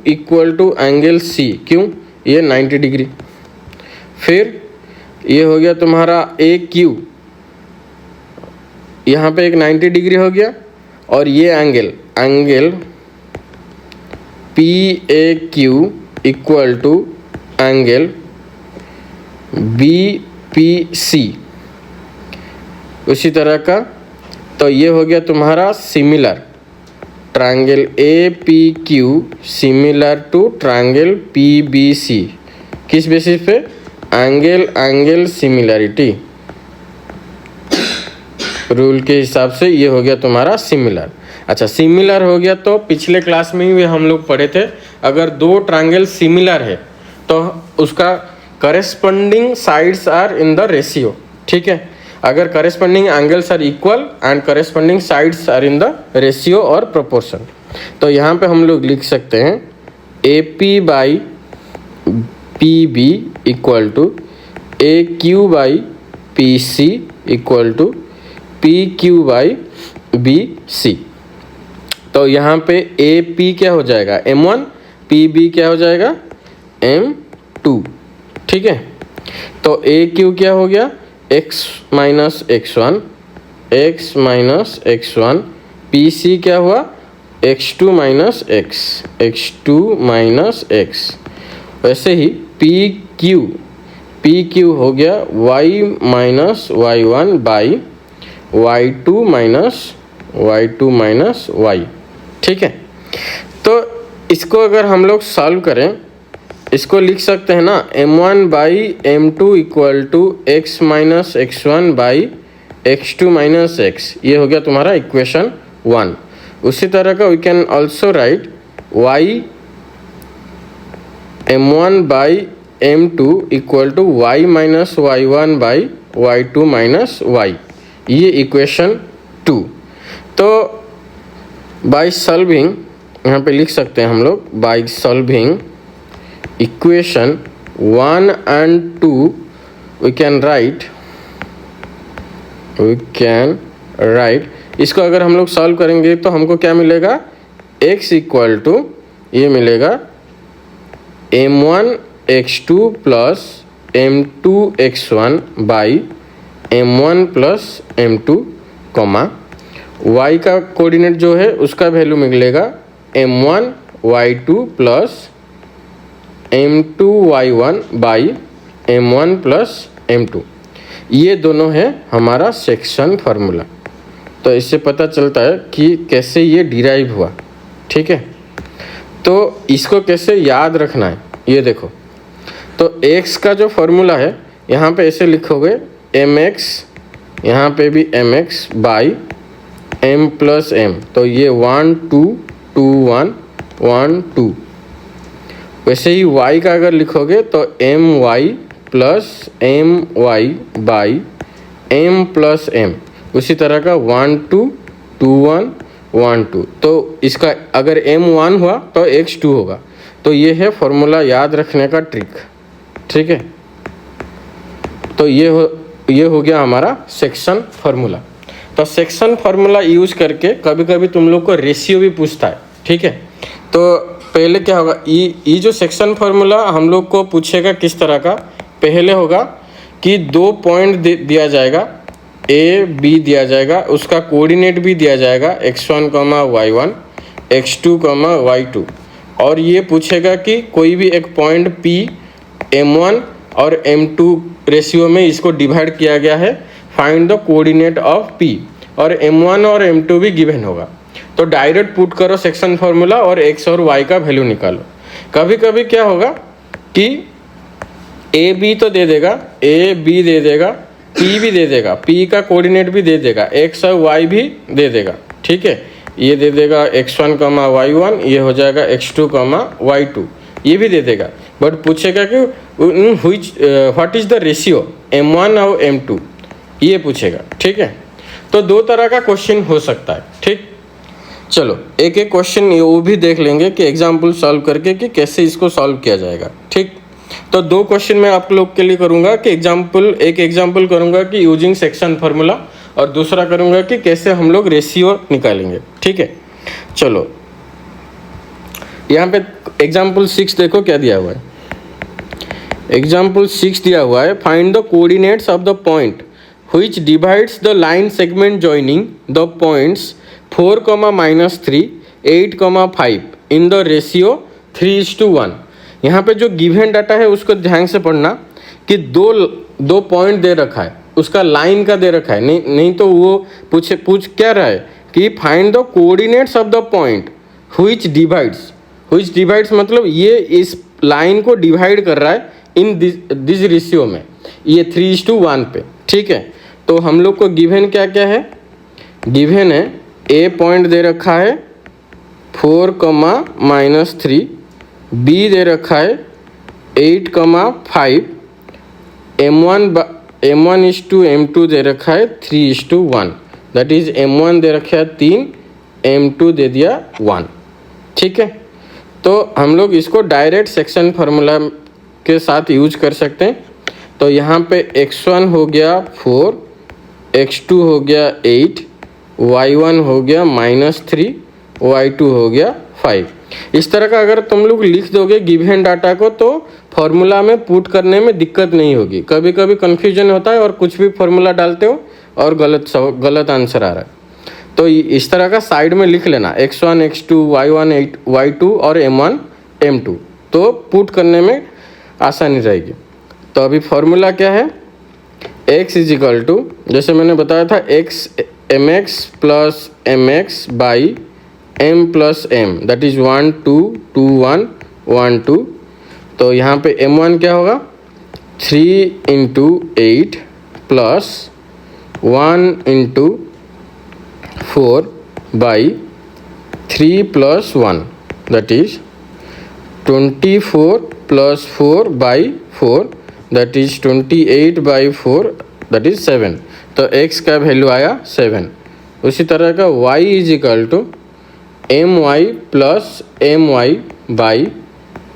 equal to angle C, क्यों? ये 90 डिग्री। फिर ये हो गया तुम्हारा AQ, यहाँ पे एक 90 डिग्री हो गया, और ये angle PAQ equal to angle BPC, उसी तरह का। तो ये हो गया तुम्हारा similar, triangle APQ similar to triangle PBC, किस बेसिस पे? एंगल सिमिलरिटी रूल के हिसाब से ये हो गया तुम्हारा सिमिलर। अच्छा, सिमिलर हो गया तो पिछले क्लास में भी हम लोग पढ़े थे, अगर दो ट्रायंगल सिमिलर है तो उसका corresponding sides are in the ratio, ठीक है। अगर corresponding angles are equal and corresponding sides are in the ratio और प्रोपोर्शन, तो यहाँ पे हम लोग लिख सकते हैं AP by PB equal to AQ by PC equal to PQ by BC। तो यहाँ पे AP क्या हो जाएगा? M1, PB क्या हो जाएगा? M2, ठीक है। तो AQ क्या हो गया? x minus x1, x minus x1, PC क्या हुआ? x2 minus x, x2 minus x। वैसे ही PQ हो गया y minus y1 by y2 minus y, ठीक है। तो इसको अगर हम लोग सॉल्व करें, इसको लिख सकते हैं ना M1 by M2 equal to x minus x1 by x2 minus x, ये हो गया तुम्हारा इक्वेशन 1। उसी तरह का we can also write y M1 by M2 equal to y minus y1 by y2 minus y, ये इक्वेशन 2। तो by solving यहाँ पे लिख सकते हैं हम लोग, by solving equation 1 and 2 we can write इसको अगर हम लोग सॉल्व करेंगे तो हमको क्या मिलेगा? x इक्वल टू ये मिलेगा M1 x2 plus M2 x1 by M1 plus M2 comma y का कोऑर्डिनेट जो है उसका वैल्यू मिलेगा M1 y2 plus M2 y1 by M1 plus M2। ये दोनों है हमारा सेक्शन फार्मूला। तो इससे पता चलता है कि कैसे ये डिराइव हुआ, ठीक है। तो इसको कैसे याद रखना है ये देखो। तो x का जो फार्मूला है यहाँ पे ऐसे लिखोगे mx, यहाँ पे भी mx by m plus m, तो ये 1 2 2 1 1 2। वैसे ही y का अगर लिखोगे तो my plus my by m plus m, उसी तरह का 1 2 2 1 1 2। तो इसका अगर m1 हुआ तो x2 होगा। तो ये है फॉर्मूला याद रखने का ट्रिक, ठीक है। तो ये हो गया हमारा सेक्शन फार्मूला। तो सेक्शन फार्मूला यूज करके कभी कभी तुम लोग को रेशियो भी पूछता है, ठीक है। तो पहले क्या होगा, ये जो सेक्शन फार्मूला हम लोग को पूछेगा किस तरह का, पहले होगा कि दो पॉइंट दिया जाएगा, ए बी दिया जाएगा, उसका कोऑर्डिनेट भी दिया जाएगा x1, y1, x2, y2, और ये पूछेगा कि कोई भी एक पॉइंट P M1 और M2 रेशियो में इसको डिवाइड किया गया है, find the coordinate of P, और M1 और M2 भी गिवन होगा। तो डायरेक्ट पुट करो सेक्शन फार्मूला और x और y का वैल्यू निकालो। कभी कभी क्या होगा कि ए बी तो दे देगा, ए बी दे देगा, P भी दे देगा, P का कोऑर्डिनेट भी दे देगा, x और y भी दे देगा, ठीक है। ये दे देगा x1 कमा y1, ये हो जाएगा x2 कमा y2, ये भी दे देगा। बट पूछेगा कि what is the ratio m1 और m2, ये पूछेगा। ठीक है, तो दो तरह का क्वेश्चन हो सकता है। ठीक, चलो एक एक क्वेश्चन वो भी देख लेंगे कि एग्जाम्पल सॉल्व करके कि कैसे इसको सॉल्व किया जाएगा। ठीक, तो दो क्वेश्चन मैं आप लोग के लिए करूंगा कि एक एग्जाम्पल करूंगा कि यूजिंग सेक्शन फार्मूला, और दूसरा करूंगा कि कैसे हम लोग रेशियो निकालेंगे। ठीक है, चलो यहाँ पे एग्जाम्पल 6 देखो क्या दिया हुआ है। एग्जाम्पल 6 दिया हुआ है, find the coordinates of the point which divides the line segment joining the points 4, -3, 8, 5 in the ratio 3:1। यहाँ पे जो गिवन डाटा है उसको ध्यान से पढ़ना कि दो पॉइंट दे रखा है, उसका लाइन का दे रखा है, नहीं तो वो पूछ क्या रहा है कि find the coordinates of the point which divides मतलब ये इस लाइन को डिवाइड कर रहा है इन दिस रेशियो में, ये 3:1 पे। ठीक है, तो हम लोग को गिवन क्या क्या है, गिवन है ए पॉइंट दे रखा है 4, -3, बी दे रखा है 8, 5, m1:m2 दे रखा है 3:1, दैट इज m1 दे रखा है 3, m2 दे दिया 1। ठीक है, तो हम लोग इसको डायरेक्ट सेक्शन फार्मूला के साथ यूज कर सकते हैं। तो यहाँ पे x1 हो गया 4, x2 हो गया 8, y1 हो गया -3, y2 हो गया 5। इस तरह का अगर तुम लोग लिख दोगे गिवन डाटा को तो फॉर्मूला में पुट करने में दिक्कत नहीं होगी। कभी कभी कन्फ्यूजन होता है और कुछ भी फॉर्मूला डालते हो और गलत आंसर आ रहा है, तो इस तरह का साइड में लिख लेना x1, x2, y1, y2 और m1, m2, तो पुट करने में आसानी रहेगी। तो अभी फॉर्मूला क्या है, x इज इक्वल टू, जैसे मैंने बताया था, mx plus mx by m plus m, that is 1 2 2 1 1 2। तो यहाँ पे m1 क्या होगा 3 × 8 plus 1 × 4 by 3 + 1, that is 24 + 4 by 4, that is 28/4, that is 7। तो x का वैल्यू आया 7। उसी तरह का y is equal to my plus my by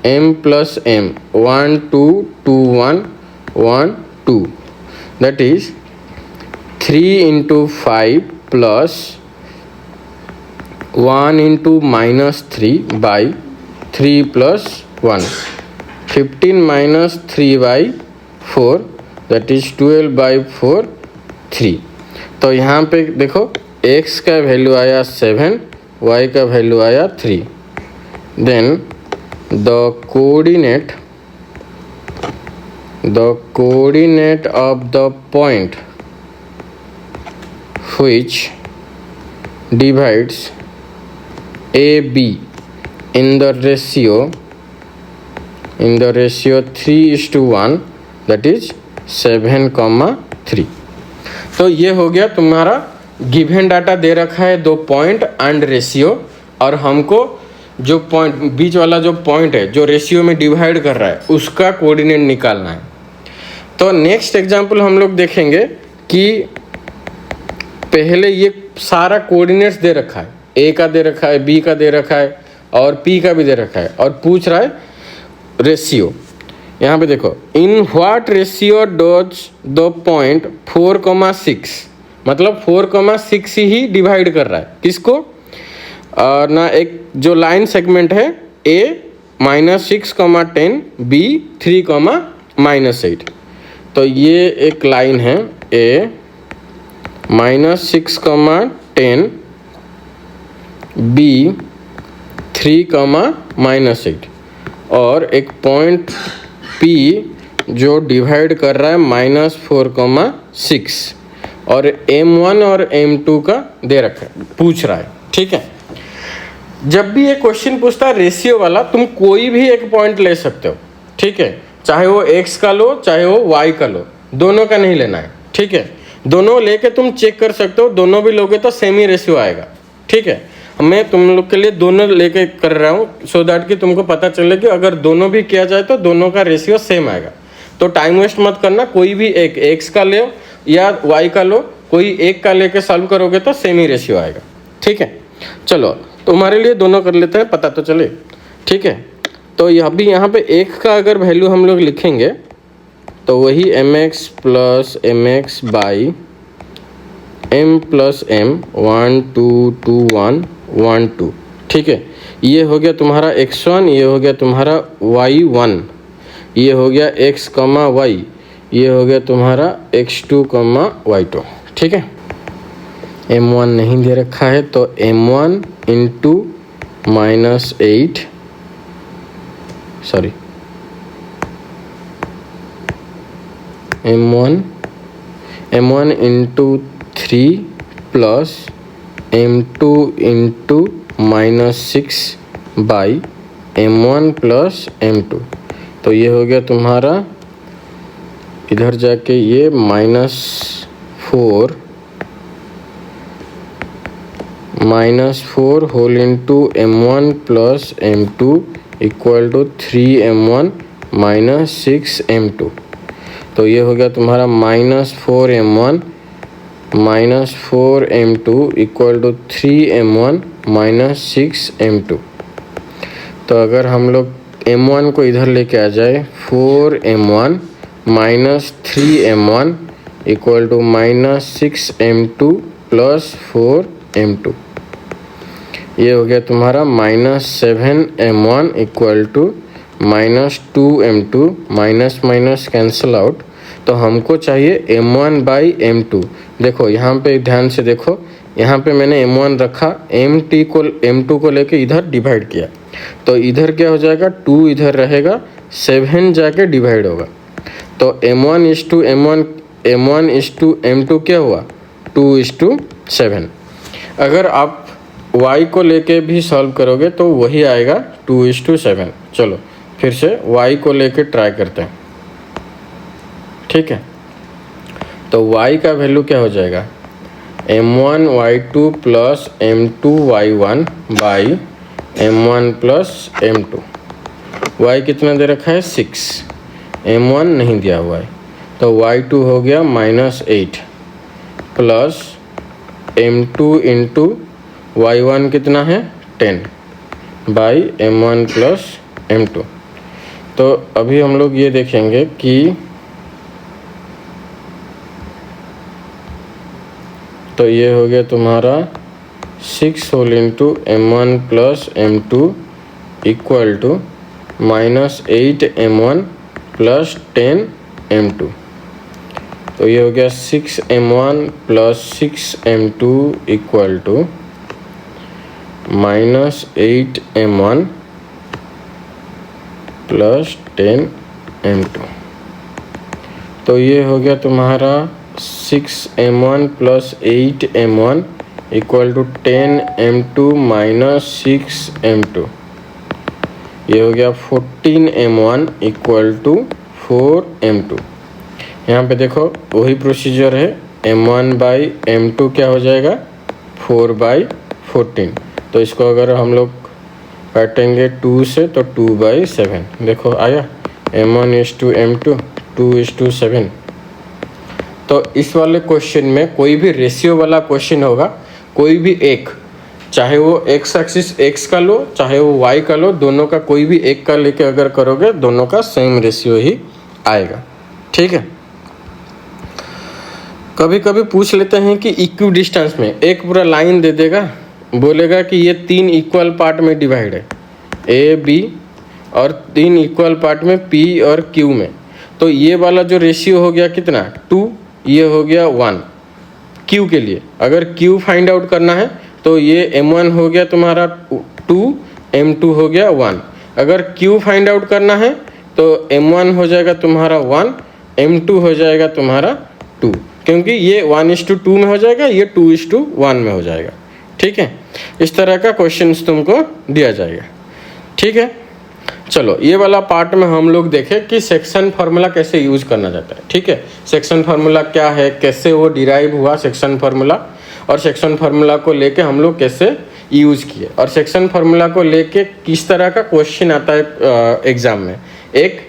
m plus m, 1 2 2 1 1 2, that is 3 × 5 plus 1 × -3 by 3 + 1, 15 - 3/4, that is 12/4 3। तो यहाँ पे देखो x का वैल्यू आया 7, y का वैल्यू आया 3। Then the coordinate of the point which divides AB in the ratio 3:1, that is 7, 3। तो ये हो गया तुम्हारा गिवन डाटा दे रखा है, दो पॉइंट एंड रेशियो, और हमको जो पॉइंट बीच वाला जो पॉइंट है जो रेशियो में डिवाइड कर रहा है उसका कोऑर्डिनेट निकालना है। तो नेक्स्ट एग्जांपल हम लोग देखेंगे कि पहले ये सारा कोऑर्डिनेट्स दे रखा है, ए का दे रखा है, बी का दे रखा है और पी का भी दे रखा है, और पूछ रहा है रेशियो। यहाँ पे देखो, in what ratio does the point 4, 6, मतलब 4, 6 ही डिवाइड कर रहा है किसको, ना एक जो लाइन सेगमेंट है a -6, 10, b 3, -8। तो ये एक लाइन है a -6, 10, b 3, -8, और एक पॉइंट P जो डिवाइड कर रहा है -4, 6, और M1 और M2 का दे रखा है, पूछ रहा है। ठीक है, जब भी ये क्वेश्चन पूछता है रेशियो वाला, तुम कोई भी एक पॉइंट ले सकते हो। ठीक है, चाहे वो x का लो चाहे वो y का लो, दोनों का नहीं लेना है। ठीक है, दोनों लेके तुम चेक कर सकते हो, दोनों भी लोगे तो सेम ही रेशियो आएगा। ठीक है, मैं तुम लोग के लिए दोनों लेके कर रहा हूँ सो दैट कि तुमको पता चले कि अगर दोनों भी किया जाए तो दोनों का रेशियो सेम आएगा। तो टाइम वेस्ट मत करना, कोई भी एक एक्स का लो या वाई का लो, कोई एक का लेके सॉल्व करोगे तो सेम ही रेशियो आएगा। ठीक है, चलो तुम्हारे लिए दोनों कर लेते हैं, पता तो चले। ठीक है, तो अभी यहाँ पे एक का अगर वैल्यू हम लोग लिखेंगे तो वही mx plus M X by M plus M 1 2 2 1 1 2। ठीक है, ये हो गया तुम्हारा x1, ये हो गया तुम्हारा y1, ये हो गया x, y, ये हो गया तुम्हारा x2, y2। ठीक है, m1 नहीं दे रखा है तो m1 into -8 sorry m1 into 3 plus m2 into -6 by m1 plus m2। तो ये हो गया तुम्हारा इधर जाके ये -4 whole into m1 plus m2 equal to 3m1 -6m2। तो ये हो गया तुम्हारा -4m1 equal to 3m1 -6m2। तो अगर हम लोग m1 को इधर लेके आ जाए 4m1 -3m1 equal to -6m2 plus 4m2। ये हो गया तुम्हारा -7m1 equal to -2m2, minus minus cancel out. तो हमको चाहिए m1 बाई m2। देखो यहाँ पे ध्यान से देखो, यहाँ पे मैंने m1 रखा, m2 को लेके इधर डिवाइड किया तो इधर क्या हो जाएगा 2 इधर रहेगा, 7 जाके डिवाइड होगा। तो m1 इस टू m2 क्या हुआ 2:7। अगर आप y को लेके भी सॉल्व करोगे तो वही आएगा 2:7। चलो फिर से y को लेके ट्राई करते हैं। ठीक है, तो y का वैल्यू क्या हो जाएगा m1 y2 plus m2 y1 by m1 plus m2। y कितना दे रखा है 6, m1 नहीं दिया हुआ है तो y2 हो गया -8 प्लस m2 इंटू y1 कितना है 10 बाई m1 प्लस m2। तो अभी हम लोग ये देखेंगे कि तो ये हो गया तुम्हारा 6 whole into m1 plus m2 equal to -8m1 plus 10m2। तो ये हो गया 6m1 plus 6m2 equal to -8m1 plus 10m2। तो ये हो गया तुम्हारा 6m1 plus 8m1 equal to 10m2 minus 6m2। ये हो गया 14m1 इक्वल टू 4m2। यहाँ पे देखो वही प्रोसीजर है, m1 बाई m2 क्या हो जाएगा 4/14। तो इसको अगर हम लोग काटेंगे 2 से तो 2/7। देखो आया m1 इस टू m2 2:7। तो इस वाले क्वेश्चन में कोई भी रेशियो वाला क्वेश्चन होगा, कोई भी एक, चाहे वो एक्स एक्सिस x का लो चाहे वो y का लो, दोनों का कोई भी एक का लेके अगर करोगे दोनों का सेम रेशियो ही आएगा। ठीक है, कभी कभी पूछ लेते हैं कि इक्वी डिस्टेंस में एक पूरा लाइन दे देगा, बोलेगा कि ये 3 इक्वल पार्ट में डिवाइड है ए बी और 3 इक्वल पार्ट में p और q में। तो ये वाला जो रेशियो हो गया कितना 2, ये हो गया 1 q के लिए। अगर q फाइंड आउट करना है तो ये m1 हो गया तुम्हारा 2, m2 हो गया 1। अगर q फाइंड आउट करना है तो m1 हो जाएगा तुम्हारा 1, m2 हो जाएगा तुम्हारा 2, क्योंकि ये 1:2 में हो जाएगा, ये 2:1 में हो जाएगा। ठीक है, इस तरह का क्वेश्चंस तुमको दिया जाएगा। ठीक है, चलो ये वाला पार्ट में हम लोग देखें कि सेक्शन फार्मूला कैसे यूज करना जाता है। ठीक है, सेक्शन फार्मूला क्या है, कैसे वो डिराइव हुआ सेक्शन फार्मूला, और सेक्शन फार्मूला को लेके हम लोग कैसे यूज़ किए और सेक्शन फार्मूला को लेके किस तरह का क्वेश्चन आता है एग्ज़ाम में। एक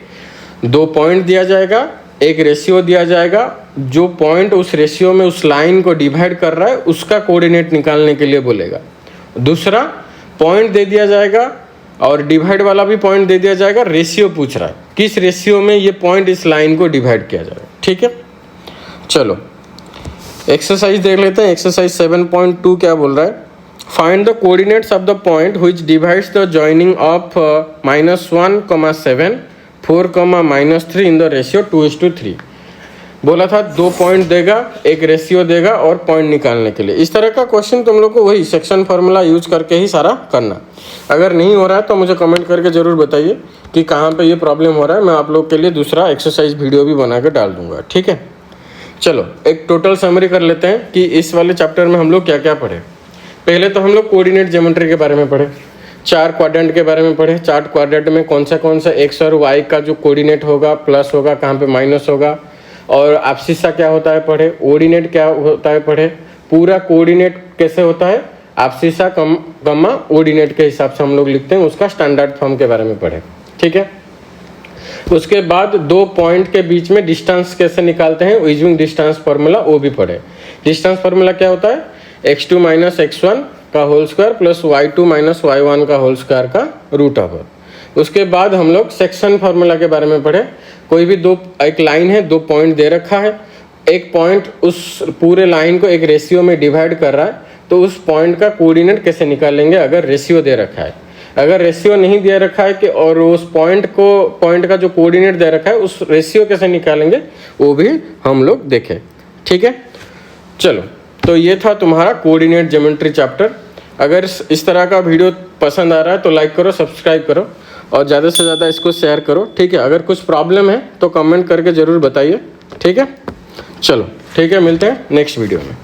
2 पॉइंट दिया जाएगा, एक रेशियो दिया जाएगा, जो पॉइंट उस रेशियो में उस लाइन को डिवाइड कर रहा है उसका कोऑर्डिनेट निकालने के लिए बोलेगा। दूसरा पॉइंट दे दिया जाएगा और डिवाइड वाला भी पॉइंट दे दिया जाएगा, रेशियो पूछ रहा है किस रेशियो में ये पॉइंट इस लाइन को डिवाइड किया जाएगा। ठीक है, चलो एक्सरसाइज देख लेते हैं। एक्सरसाइज 7.2 क्या बोल रहा है, find the coordinates of the point which divides the joining of -1, 7, 4, -3 in the ratio 2:3। बोला था 2 पॉइंट देगा, एक रेशियो देगा और पॉइंट निकालने के लिए। इस तरह का क्वेश्चन तुम लोग को वही सेक्शन फार्मूला यूज करके ही सारा करना। अगर नहीं हो रहा है तो मुझे कमेंट करके ज़रूर बताइए कि कहाँ पे ये प्रॉब्लम हो रहा है। मैं आप लोग के लिए दूसरा एक्सरसाइज वीडियो भी बना के डाल दूंगा। ठीक है, चलो एक टोटल समरी कर लेते हैं कि इस वाले चैप्टर में हम लोग क्या क्या पढ़े। पहले तो हम लोग कोऑर्डिनेट ज्योमेट्री के बारे में पढ़े, 4 क्वाड्रेंट के बारे में पढ़े। 4 क्वाड्रेंट में कौन सा एक्स और वाई का जो कोऑर्डिनेट होगा, प्लस होगा, कहाँ पे माइनस होगा, और आपसीसा क्या होता है पढ़े, ऑर्डिनेट क्या होता है पढ़े, पूरा कोऑर्डिनेट कैसे होता है, आपसीसा कम्मा ऑर्डिनेट के हिसाब से हम लोग लिखते हैं, उसका स्टैंडर्ड फॉर्म के बारे में पढ़े। ठीक है, उसके बाद 2 पॉइंट के बीच में डिस्टेंस कैसे निकालते हैं, यूजिंग डिस्टेंस फार्मूला, वो भी पढ़े। डिस्टेंस फार्मूला क्या होता है, x2 - x1 का whole square plus y2 - y1 का होल स्क्वायर का रूट ओवर। उसके बाद हम लोग सेक्शन फार्मूला के बारे में पढ़े। कोई भी एक लाइन है, 2 पॉइंट दे रखा है, एक पॉइंट उस पूरे लाइन को एक रेशियो में डिवाइड कर रहा है, तो उस पॉइंट का कोऑर्डिनेट कैसे निकालेंगे अगर रेशियो दे रखा है। अगर रेशियो नहीं दे रखा है कि और उस पॉइंट का जो कोऑर्डिनेट दे रखा है उस रेशियो कैसे निकालेंगे वो भी हम लोग देखें। ठीक है, चलो तो ये था तुम्हारा कोऑर्डिनेट ज्योमेट्री चैप्टर। अगर इस तरह का वीडियो पसंद आ रहा है तो लाइक करो, सब्सक्राइब करो और ज़्यादा से ज़्यादा इसको शेयर करो। ठीक है, अगर कुछ प्रॉब्लम है तो कमेंट करके ज़रूर बताइए। ठीक है, चलो ठीक है, मिलते हैं नेक्स्ट वीडियो में।